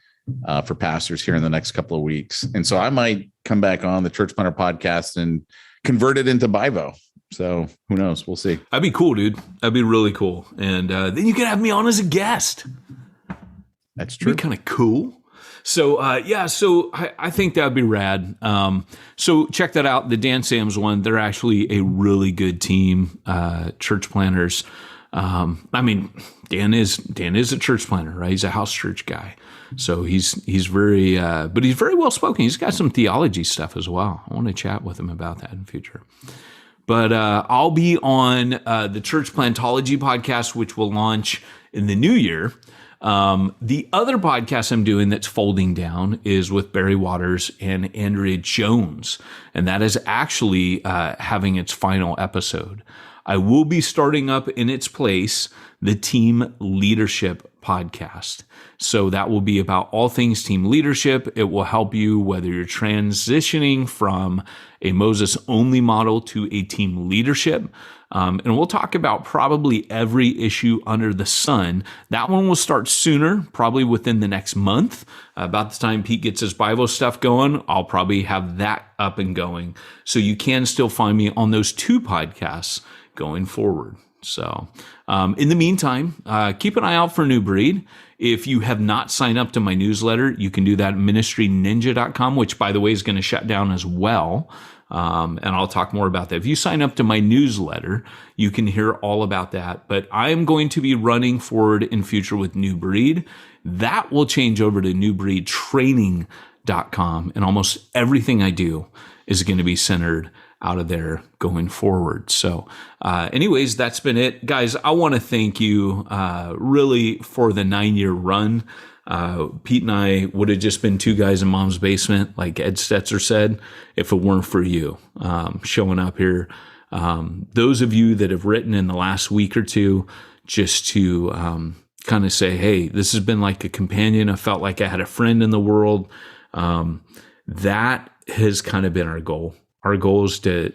for pastors here in the next couple of weeks. And so I might come back on the Church Planner podcast and convert it into Bivo. So who knows? We'll see. That'd be cool, dude. That'd be really cool. And then you can have me on as a guest. That's true. That'd be kind of cool. So, so I think that'd be rad. So check that out. The Dan Sams one, they're actually a really good team, church planners. I mean, Dan is a church planner, right? He's a house church guy. So he's very, but he's very well spoken. He's got some theology stuff as well. I want to chat with him about that in the future. But I'll be on the Church Plantology podcast, which will launch in the new year. The other podcast I'm doing that's folding down is with Barry Waters and Andrea Jones, and that is actually having its final episode. I will be starting up in its place the Team Leadership podcast. So that will be about all things team leadership. It will help you whether you're transitioning from a Moses only model to a team leadership. And we'll talk about probably every issue under the sun. That one will start sooner, probably within the next month. About the time Pete gets his Bible stuff going, I'll probably have that up and going. So you can still find me on those 2 podcasts going forward. So in the meantime, keep an eye out for New Breed. If you have not signed up to my newsletter, you can do that at ministryninja.com, which, by the way, is going to shut down as well. And I'll talk more about that. If you sign up to my newsletter, you can hear all about that. But I am going to be running forward in future with New Breed. That will change over to newbreedtraining.com. And almost everything I do is going to be centered out of there going forward. So anyways, that's been it. Guys, I want to thank you really for the 9-year run. Pete and I would have just been 2 guys in mom's basement, like Ed Stetzer said, if it weren't for you showing up here. Those of you that have written in the last week or 2 just to kind of say, hey, this has been like a companion. I felt like I had a friend in the world. That has kind of been our goal. Our goal is to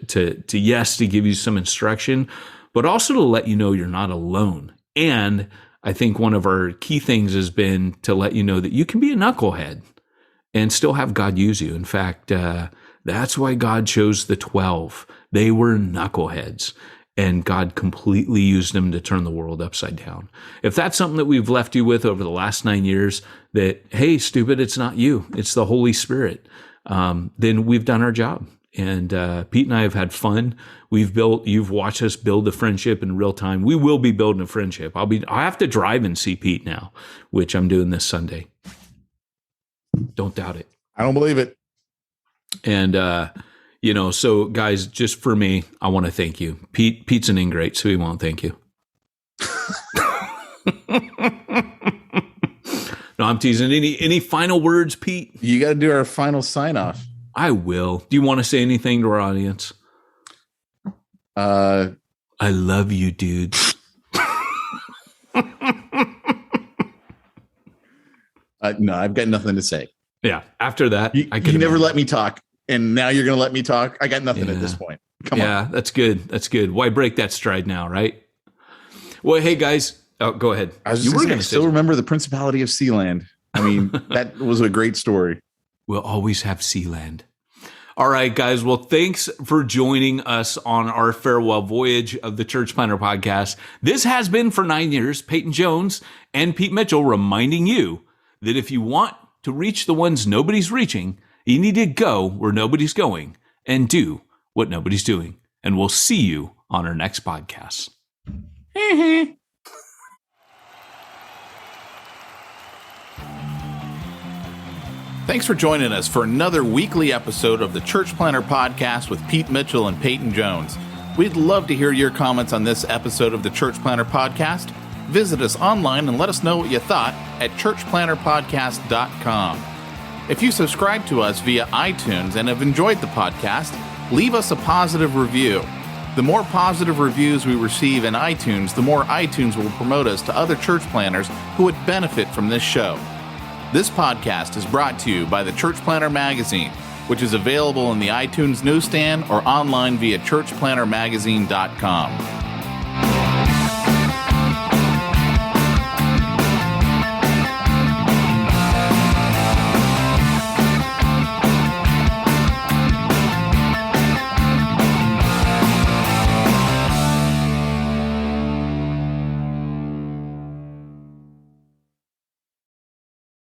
give you some instruction, but also to let you know you're not alone. And I think one of our key things has been to let you know that you can be a knucklehead and still have God use you. In fact, that's why God chose the 12. They were knuckleheads, and God completely used them to turn the world upside down. If that's something that we've left you with over the last 9 years, that, hey, stupid, it's not you, it's the Holy Spirit, then we've done our job. And Pete and I have had fun. You've watched us build a friendship in real time. We will be building a friendship. I have to drive and see Pete now, which I'm doing this Sunday. Don't doubt it. I don't believe it. And, so guys, just for me, I want to thank you. Pete's an ingrate, so he won't thank you. No, I'm teasing. Any final words, Pete? You got to do our final sign off. I will. Do you want to say anything to our audience? I love you, dudes. No, I've got nothing to say. Yeah. After that, you never let me talk, and now you're going to let me talk. I got nothing at this point. Come on. Yeah, that's good. That's good. Why break that stride now, right? Well, hey guys. Oh, go ahead. I still remember the Principality of Sealand. I mean, that was a great story. We'll always have Sealand. All right, guys. Well, thanks for joining us on our farewell voyage of the Church Planter Podcast. This has been for 9 years, Peyton Jones and Pete Mitchell reminding you that if you want to reach the ones nobody's reaching, you need to go where nobody's going and do what nobody's doing. And we'll see you on our next podcast. Thanks for joining us for another weekly episode of the Church Planter Podcast with Pete Mitchell and Peyton Jones. We'd love to hear your comments on this episode of the Church Planter Podcast. Visit us online and let us know what you thought at churchplanterpodcast.com. If you subscribe to us via iTunes and have enjoyed the podcast, leave us a positive review. The more positive reviews we receive in iTunes, the more iTunes will promote us to other church planners who would benefit from this show. This podcast is brought to you by the Church Planter Magazine, which is available in the iTunes newsstand or online via churchplantermagazine.com.